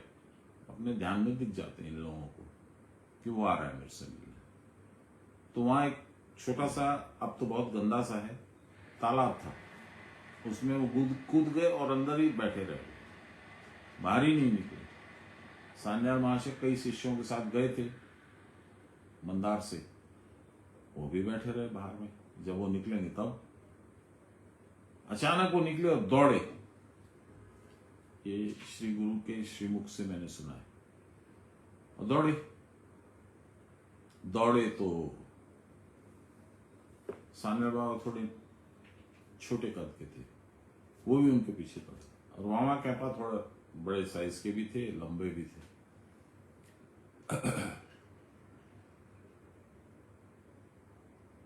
Speaker 1: अपने ध्यान में दिख जाते हैं इन लोगों को कि वो आ रहा है मेरे से मिलने। तो वहां एक छोटा सा, अब तो बहुत गंदा सा है, तालाब था। उसमें वो कूद गए और अंदर ही बैठे रहे, बाहर ही नहीं निकले। सान्याल महाशय कई शिष्यों के साथ गए थे मंदार से, वो भी बैठे रहे बाहर में। जब वो निकलेंगे तब अचानक वो निकले और दौड़े। ये श्री गुरु के श्रीमुख से मैंने सुना है। और दौड़े तो सान्याल बाबा थोड़े छोटे कद के थे, वो भी उनके पीछे पड़े। और वामा कैपा थोड़ा बड़े साइज के भी थे, लंबे भी थे।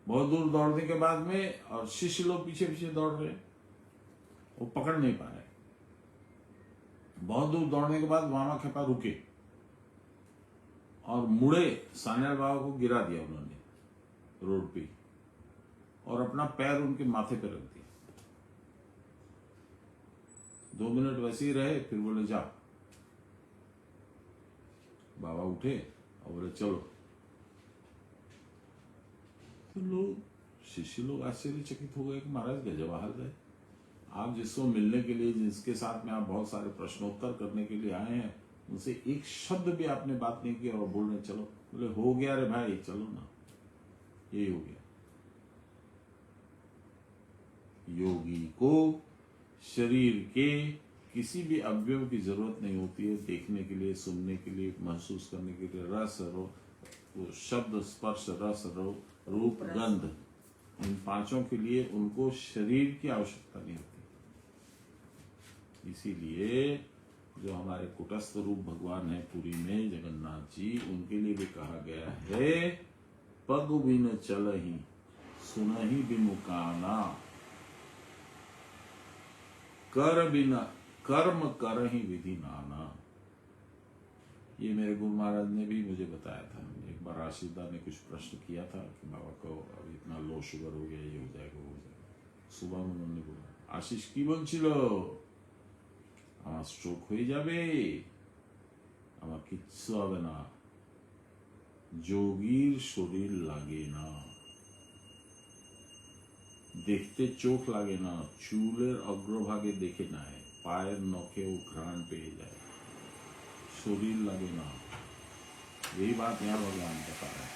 Speaker 1: बहुत दूर दौड़ने के बाद में, और शिष्य लोग पीछे पीछे दौड़ रहे, वो पकड़ नहीं पा रहे। बहुत दूर दौड़ने के बाद वामा खेपा रुके और मुड़े। सान्याल बाबा को गिरा दिया उन्होंने रोड पे, और अपना पैर उनके माथे पे रख दिया। 2 मिनट वैसे ही रहे, फिर बोले जा। बाबा उठे और बोले चलो। तो लोग, शिष्य लोग आश्चर्यचकित हो गए कि महाराज गजब हाल है, आप जिसको मिलने के लिए, जिसके साथ में आप बहुत सारे प्रश्नोत्तर करने के लिए आए हैं, उनसे एक शब्द भी आपने बात नहीं की और बोल रहे चलो। बोले हो गया रे भाई, चलो ना, यही हो गया। योगी को शरीर के किसी भी अवयव की जरूरत नहीं होती है देखने के लिए, सुनने के लिए, महसूस करने के लिए। रस, शब्द, स्पर्श, रस, रूप, गंध, इन 5 के लिए उनको शरीर की आवश्यकता नहीं होती। इसीलिए जो हमारे कुटस्थ रूप भगवान है पुरी में, जगन्नाथ जी, उनके लिए भी कहा गया है पग बिन चलहि सुनहि बिमुकाना, कर बिना कर्म करहि विधि नाना। ये मेरे गुरु महाराज ने भी मुझे बताया था। एक बार राशिदा ने कुछ प्रश्न किया था कि बाबा को अब इतना लो शुगर हो गया, ये हो जाएगा, वो हो जाएगा। सुबह में उन्होंने बोला, आशीष की बोलছিল আমার স্ট্রোক হয়ে যাবে, আমার কিচ্ছু হবে না, যোগীর শরীর লাগে না, দেখতে চোখ লাগে না, চুলের অগ্রভাগে দেখে নেয়, পায়ের নখেও ঘ্রাণ পেয়ে যায়, शरीर लगे ना। यही बात यहाँ भगवान बता रहे हैं।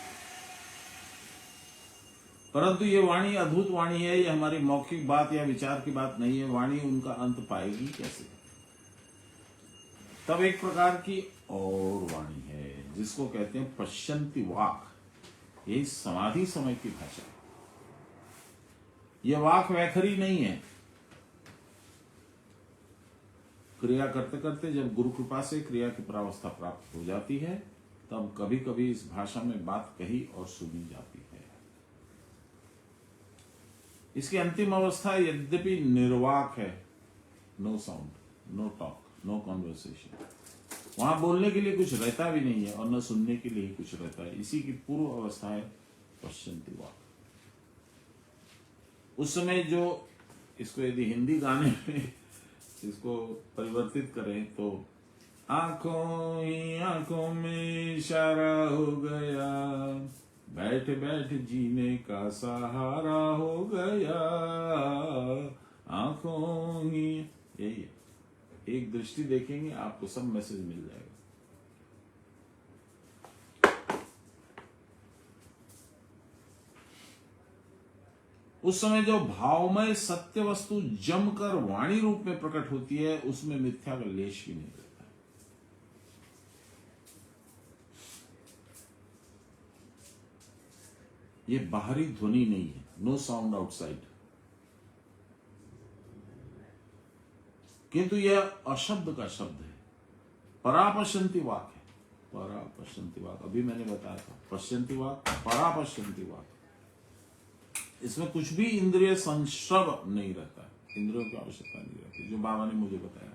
Speaker 1: परंतु ये वाणी अद्भुत वाणी है, ये हमारी मौखिक बात या विचार की बात नहीं है। वाणी उनका अंत पाएगी कैसे? तब एक प्रकार की और वाणी है जिसको कहते हैं पश्यंती वाक। ये समाधि समय की भाषा है। ये वाक वैखरी नहीं है। क्रिया करते करते जब गुरु कृपा से क्रिया की परावस्था प्राप्त हो जाती है, तब कभी कभी इस भाषा में बात कही और सुनी जाती है। इसकी अंतिम अवस्था यद्यपि निर्वाक है, no sound, no talk, no conversation, वहां बोलने के लिए कुछ रहता भी नहीं है और न सुनने के लिए कुछ रहता है। इसी की पूर्व अवस्था है पश्यंती वाक। उस समय जो, इसको यदि हिंदी गाने में इसको परिवर्तित करें तो आंखों ही आंखों में इशारा हो गया, बैठ बैठ जीने का सहारा हो गया, आंखों ही, यही है। एक दृष्टि देखेंगे आपको सब मैसेज मिल जाएगा। उस समय जो भावमय सत्य वस्तु जमकर वाणी रूप में प्रकट होती है, उसमें मिथ्या का लेश भी नहीं रहता है। ये बाहरी ध्वनि नहीं है, नो साउंड आउटसाइड, किंतु यह अशब्द का शब्द है। परापश्यंती वाक है, परापश्यंती वाक। अभी मैंने बताया था पश्यंती वाक, परापश्यंती वाक। इसमें कुछ भी इंद्रिय संश्रव नहीं रहता है, इंद्रियों की आवश्यकता नहीं रहती, जो बाबा ने मुझे बताया।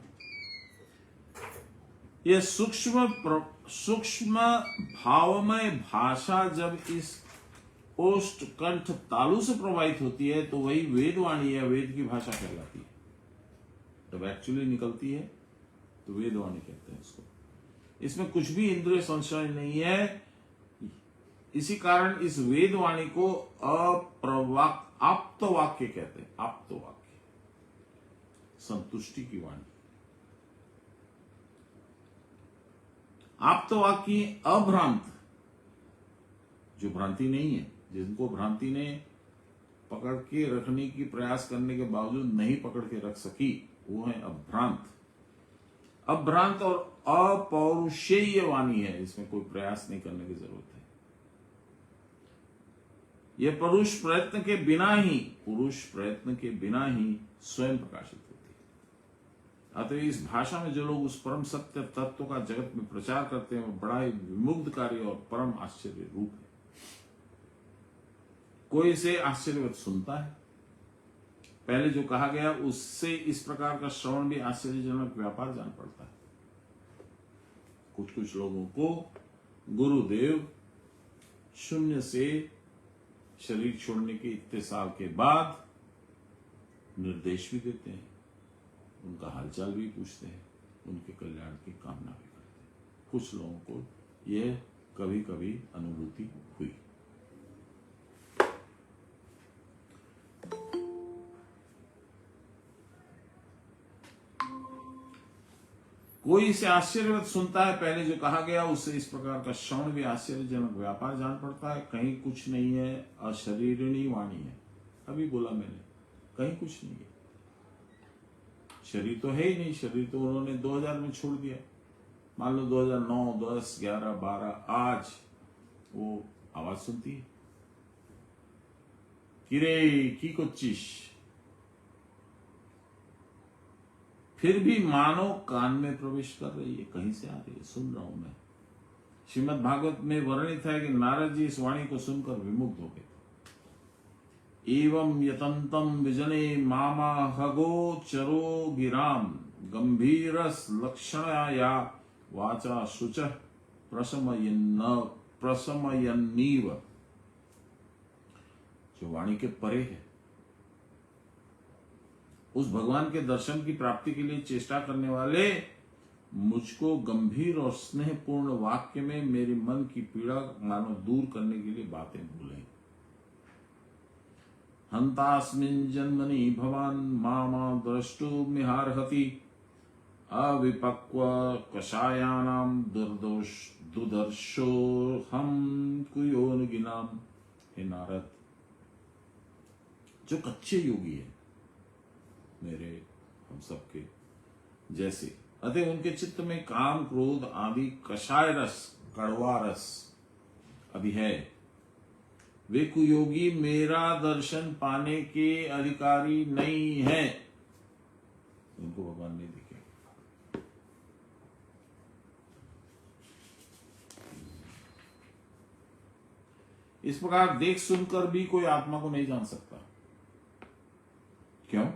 Speaker 1: यह सूक्ष्म भावमय भाषा जब इस ओष्ठ कंठ तालु से प्रवाहित होती है तो वही वेदवाणी है, वेद की भाषा कहलाती है। जब एक्चुअली निकलती है तो वेदवाणी कहते हैं इसको। इसमें कुछ भी इंद्रिय संशय नहीं है। इसी कारण इस वेदवाणी को आप्त वाक्य कहते हैं। आप्त वाक्य, संतुष्टि की वाणी। आप्तवाक्य अभ्रांत, जो भ्रांति नहीं है, जिनको भ्रांति ने पकड़ के रखने की प्रयास करने के बावजूद नहीं पकड़ के रख सकी, वो है अभ्रांत। अभ्रांत और अपौरुषेय वाणी है, इसमें कोई प्रयास नहीं करने की जरूरत है। यह पुरुष प्रयत्न के बिना ही स्वयं प्रकाशित होती है। अतः इस भाषा में जो लोग उस परम सत्य तत्व का जगत में प्रचार करते हैं, वो बड़ा ही विमुग्धकारी और परम आश्चर्य रूप है। कोई इसे आश्चर्यवत सुनता है। पहले जो कहा गया उससे इस प्रकार का श्रवण भी आश्चर्यजनक व्यापार जान पड़ता है। कुछ लोगों को गुरुदेव शून्य से शरीर छोड़ने के इतने साल के बाद निर्देश भी देते हैं, उनका हालचाल भी पूछते हैं, उनके कल्याण की कामना भी करते हैं। कुछ लोगों को यह कभी कभी अनुभूति हुई। कोई इसे आश्चर्यवत सुनता है। पहले जो कहा गया उससे इस प्रकार का श्रवण भी आश्चर्यजनक व्यापार जान पड़ता है। कहीं कुछ नहीं है, अशरीरिणी वाणी है। अभी बोला मैंने, कहीं कुछ नहीं है। शरीर तो है ही नहीं, शरीर तो उन्होंने 2000 में छोड़ दिया। मान लो 2009, 10, 11, 12, आज वो आवाज सुनती है, किरे की कोचिश, फिर भी मानो कान में प्रवेश कर रही है, कहीं से आ रही है, सुन रहा हूं मैं। श्रीमद् भागवत में वर्णित है कि नारद जी इस वाणी को सुनकर विमुग्ध हो गए। एवं यतंतम विजने मामा हगोचरो गिराम गंभीरस लक्षणया वाचा शुच प्रशमयन्नीव। जो वाणी के परे है, उस भगवान के दर्शन की प्राप्ति के लिए चेष्टा करने वाले मुझको गंभीर और स्नेहपूर्ण वाक्य में मेरे मन की पीड़ा मानो दूर करने के लिए बातें बोले। हंतास्मिन् जन्मनि भवान मामा द्रष्टुमिहार्हति अविपक्व कषायानाम दुर्दर्शो हम कुयोनिगिनाम। हे नारद, जो कच्चे योगी है मेरे हम सबके जैसे, अतः उनके चित्त में काम क्रोध आदि कषाय रस, कड़वा रस अभी है। वे कुयोगी मेरा दर्शन पाने के अधिकारी नहीं है, उनको भगवान नहीं दिखे। इस प्रकार देख सुनकर भी कोई आत्मा को नहीं जान सकता। क्यों?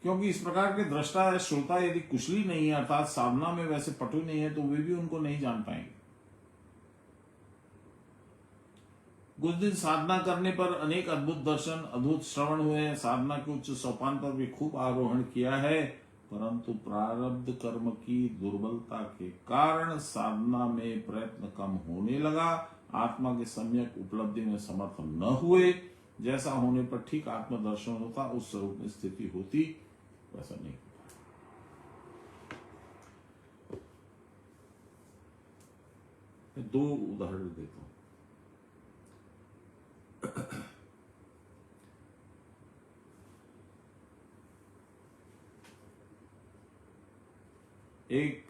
Speaker 1: क्योंकि इस प्रकार के दृष्टा या श्रोता यदि कुशली नहीं है, अर्थात साधना में वैसे पटु नहीं है, तो वे भी उनको नहीं जान पाएंगे। कुछ दिन साधना करने पर अनेक अद्भुत दर्शन, अद्भुत श्रवण हुए हैं। साधना के उच्च सोपान पर भी खूब आरोहण किया है, परंतु प्रारब्ध कर्म की दुर्बलता के कारण साधना में प्रयत्न कम होने लगा। आत्मा के सम्यक उपलब्धि में समर्थ न हुए। जैसा होने पर ठीक आत्मदर्शन होता, उस स्वरूप में स्थिति होती, वैसा नहीं होता। मैं 2 उदाहरण देता हूं। एक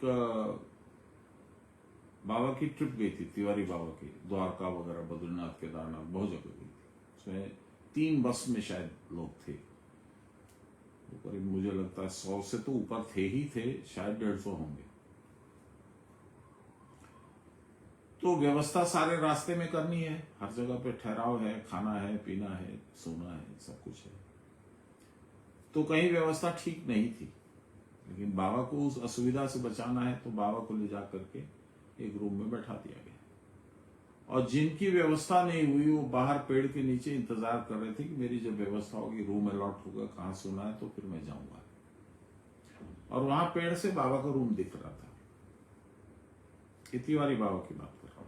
Speaker 1: बाबा की ट्रिप गई थी, तिवारी बाबा की, द्वारका वगैरह, बद्रीनाथ, केदारनाथ, बहुत जगह गई थी। उसमें 3 बस में शायद लोग थे। करीब मुझे लगता है 100 से तो ऊपर थे ही थे, शायद 150 होंगे। तो व्यवस्था सारे रास्ते में करनी है, हर जगह पे ठहराव है, खाना है, पीना है, सोना है, सब कुछ है। तो कहीं व्यवस्था ठीक नहीं थी, लेकिन बाबा को उस असुविधा से बचाना है, तो बाबा को ले जा करके एक रूम में बैठा दिया गया। और जिनकी व्यवस्था नहीं हुई, वो बाहर पेड़ के नीचे इंतजार कर रहे थे कि मेरी जब व्यवस्था होगी, रूम अलॉट होगा, कहाँ सोना है, तो फिर मैं जाऊंगा। और वहां पेड़ से बाबा का रूम दिख रहा था। तिवारी बाबा की बात कर रहा हूं।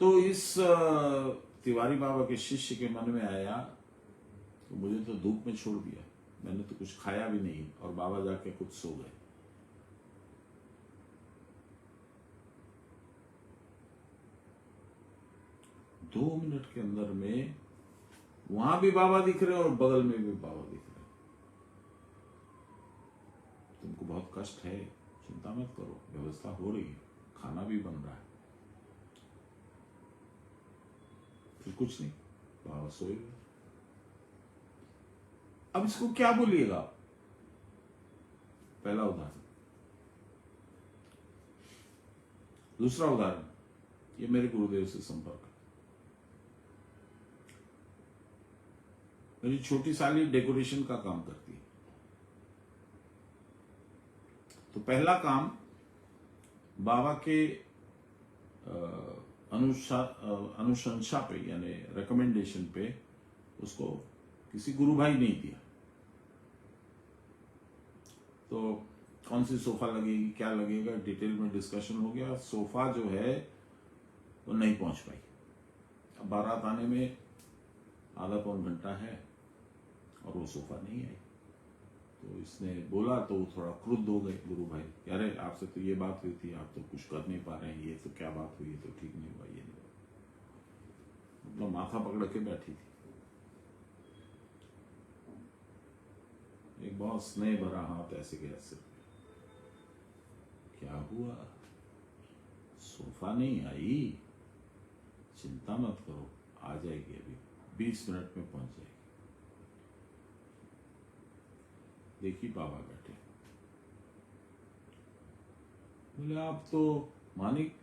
Speaker 1: तो इस तिवारी बाबा के शिष्य के मन में आया तो मुझे तो धूप में छोड़ दिया, मैंने तो कुछ खाया भी नहीं और बाबा जाके खुद सो गए। दो मिनट के अंदर में वहां भी बाबा दिख रहे और बगल में भी बाबा दिख रहे। तुमको बहुत कष्ट है, चिंता मत करो, व्यवस्था हो रही है, खाना भी बन रहा है। फिर कुछ नहीं, बाबा सोए हुए। अब इसको क्या बोलिएगा? पहला उदाहरण। दूसरा उदाहरण, ये मेरे गुरुदेव से संपर्क। मेरी छोटी साली डेकोरेशन का काम करती है। तो पहला काम बाबा के अनुशंसा पे यानी रिकमेंडेशन पे उसको किसी गुरु भाई ने दिया। तो कौन सी सोफा लगेगी, क्या लगेगा, डिटेल में डिस्कशन हो गया। सोफा जो है वो नहीं पहुंच पाई। अब बारात आने में आधा पौन घंटा है और वो सोफा नहीं आई। तो इसने बोला तो वो थोड़ा क्रुद्ध हो गए गुरु भाई, अरे आपसे तो ये बात हुई थी, आप तो कुछ कर नहीं पा रहे हैं, ये तो क्या बात हुई, तो ठीक नहीं हुआ, ये नहीं हुआ। मतलब माथा पकड़ के बैठी थी। एक बहुत स्नेह भरा हाथ ऐसे गया सिर पे, क्या हुआ, सोफा नहीं आई, चिंता मत करो, आ जाएगी, अभी 20 मिनट में पहुंच जाएगी। देखिए बाबा बैठे, बोले आप तो मानिक,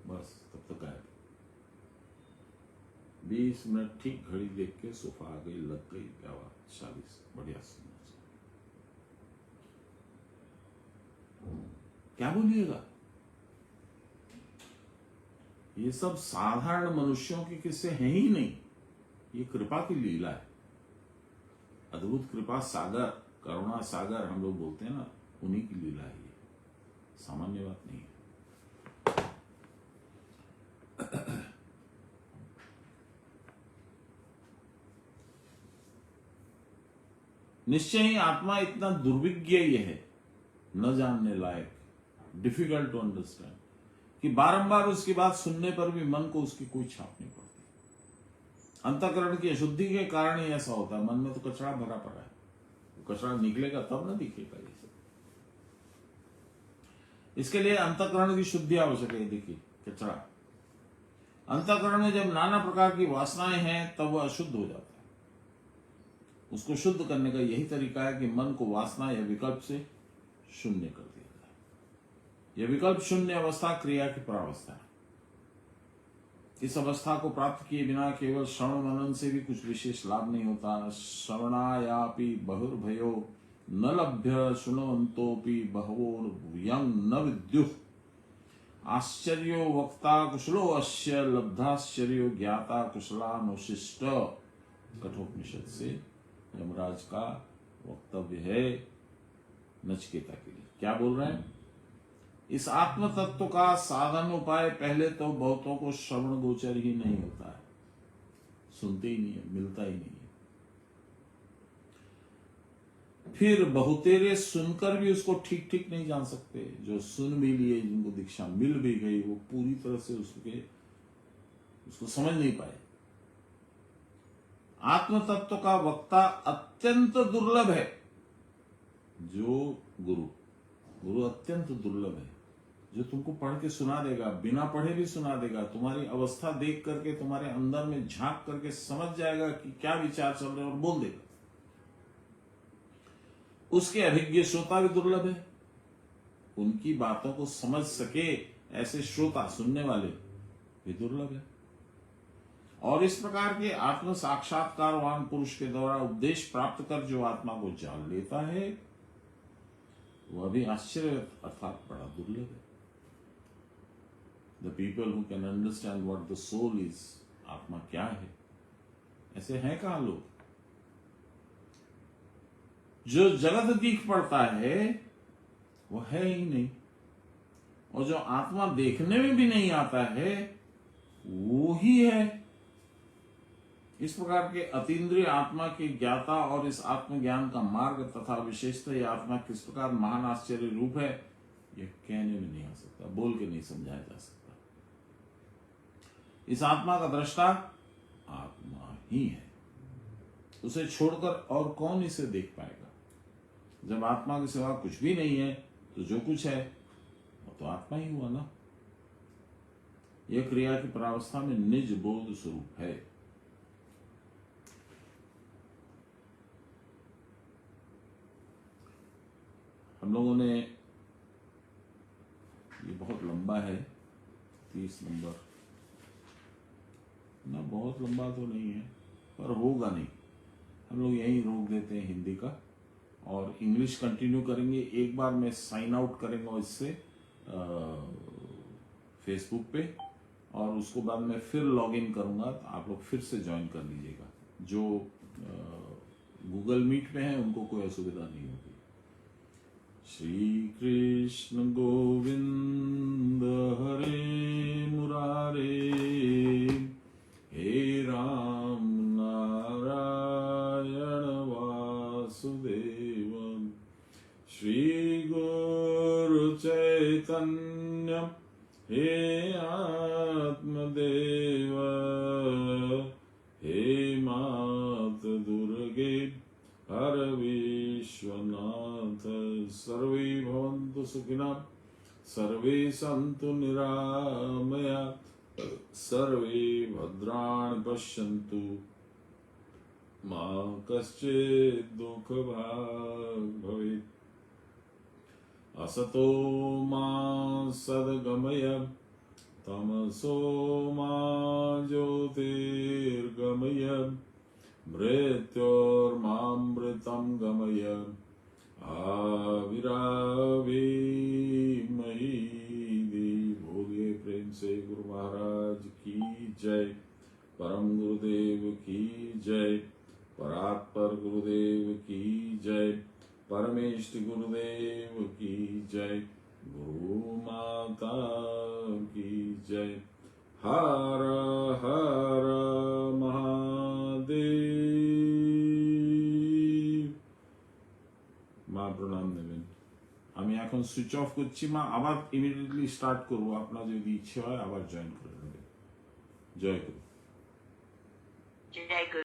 Speaker 1: बस तब तक आए। 20 मिनट ठीक घड़ी देख के सोफा आ गई, लग गई, क्या बात, शाबाश, बढ़िया सुनना। क्या बोलिएगा? ये सब साधारण मनुष्यों के किस्से हैं ही नहीं, ये कृपा की लीला है। अद्भुत कृपा सागर, करुणा सागर हम लोग बोलते हैं ना, उन्हीं की लीला है ये, सामान्य बात नहीं है। निश्चय ही आत्मा इतना दुर्विज्ञ है, न जानने लायक, डिफिकल्ट टू अंडरस्टैंड, कि बारंबार उसकी बात सुनने पर भी मन को उसकी कोई छाप नहीं पड़ती। अंतःकरण की अशुद्धि के कारण ही ऐसा होता है। मन में तो कचरा भरा पड़ा है, कचरा निकलेगा तब ना दिखेगा ये सब। इसके लिए अंतःकरण की शुद्धि आवश्यक है। देखिए कचरा, अंतःकरण में जब नाना प्रकार की वासनाएं हैं तब वह अशुद्ध हो जाता है। उसको शुद्ध करने का यही तरीका है कि मन को वासना या विकल्प से शून्य कर दिया जाए। यह विकल्प शून्य अवस्था क्रिया की परावस्था है। इस अवस्था को प्राप्त किए बिना केवल श्रवण मनन से भी कुछ विशेष लाभ नहीं होता। श्रवणायापि बहुर्भयो न लभ्य शृण्वन्तोऽपि बहवो यं न विद्युः आश्चर्यो वक्ता कुशलो अस्य लब्धाश्चर्यो ज्ञाता कुशलानुशिष्ट। कठोपनिषद से यमराज का वक्तव्य है नचिकेता के लिए। क्या बोल रहे हैं? इस आत्म तत्व का साधन उपाय पहले तो बहुतों को श्रवण गोचर ही नहीं होता है, सुनते ही नहीं है, मिलता ही नहीं है। फिर बहुतेरे सुनकर भी उसको ठीक ठीक नहीं जान सकते। जो सुन भी लिए, जिनको दीक्षा मिल भी गई, वो पूरी तरह से उसको समझ नहीं पाए। आत्म तत्व का वक्ता अत्यंत दुर्लभ है। जो गुरु अत्यंत दुर्लभ है, जो तुमको पढ़ के सुना देगा, बिना पढ़े भी सुना देगा, तुम्हारी अवस्था देख करके तुम्हारे अंदर में झांक करके समझ जाएगा कि क्या विचार चल रहे और बोल देगा। उसके अभिज्ञ श्रोता भी दुर्लभ है। उनकी बातों को समझ सके ऐसे श्रोता, सुनने वाले भी दुर्लभ है। और इस प्रकार के आत्म साक्षात्कारवान पुरुष के द्वारा उपदेश प्राप्त कर जो आत्मा को जान लेता है, वह भी आश्चर्य अर्थात बड़ा दुर्लभ है। The people who can understand what the soul is, आत्मा क्या है, ऐसे हैं कहां लोग? जो जगत दिख पड़ता है वो है ही नहीं, और जो आत्मा देखने में भी नहीं आता है वो ही है। इस प्रकार के अतीन्द्रिय आत्मा के ज्ञाता और इस आत्मज्ञान का मार्ग तथा विशेषतः यह आत्मा किस प्रकार महान आश्चर्य रूप है, यह कहने में नहीं आ सकता, बोल के नहीं समझाया जा सकता। इस आत्मा का दृष्टा आत्मा ही है, उसे छोड़कर और कौन इसे देख पाएगा। जब आत्मा के सिवा कुछ भी नहीं है तो जो कुछ है वो तो आत्मा ही हुआ ना। यह क्रिया की परावस्था में निज बोध स्वरूप है। हम लोगों ने, ये बहुत लंबा है, 30 नंबर ना, बहुत लंबा तो नहीं है पर होगा नहीं, हम लोग यहीं रोक देते हैं हिंदी का और इंग्लिश कंटिन्यू करेंगे। एक बार मैं साइन आउट करेंगे इससे फेसबुक पे, और उसको बाद में फिर लॉग इन करूंगा, तो आप लोग फिर से ज्वाइन कर लीजिएगा। जो गूगल मीट पे हैं उनको कोई असुविधा नहीं होगी। श्री कृष्ण गोविंद हरे मुरारे, हे राम नारायण वासुदेव, श्री गुरु चैतन्य हे आत्मदेव, हे मात दुर्गे हर विश्वनाथ, सर्वे भवन्तु सुखिनः, सर्वे सन्तु निरामया, सर्वे भद्राणि पश्यन्तु, मा कश्चित् दुःखभाग् भवेत्। असतो मा सद्गमय, तमसो मा ज्योतिर्गमय, मृत्योर्मामृतं गमय, आविराविमहि भोगे। प्रेम से गुरु महाराज की जय, परम गुरुदेव की जय, परात्पर गुरुदेव की जय, परमेष्ठ गुरुदेव की जय, गुरु माता की जय। हर हर महादेव। মা প্রণাম নেবেন। আমি এখন সুইচ অফ করছি মা, আবার ইমিডিয়েটলি স্টার্ট করবো, আপনার যদি ইচ্ছে হয় আবার জয়েন করে নেবেন। জয় গুরু।
Speaker 2: जय गुरु।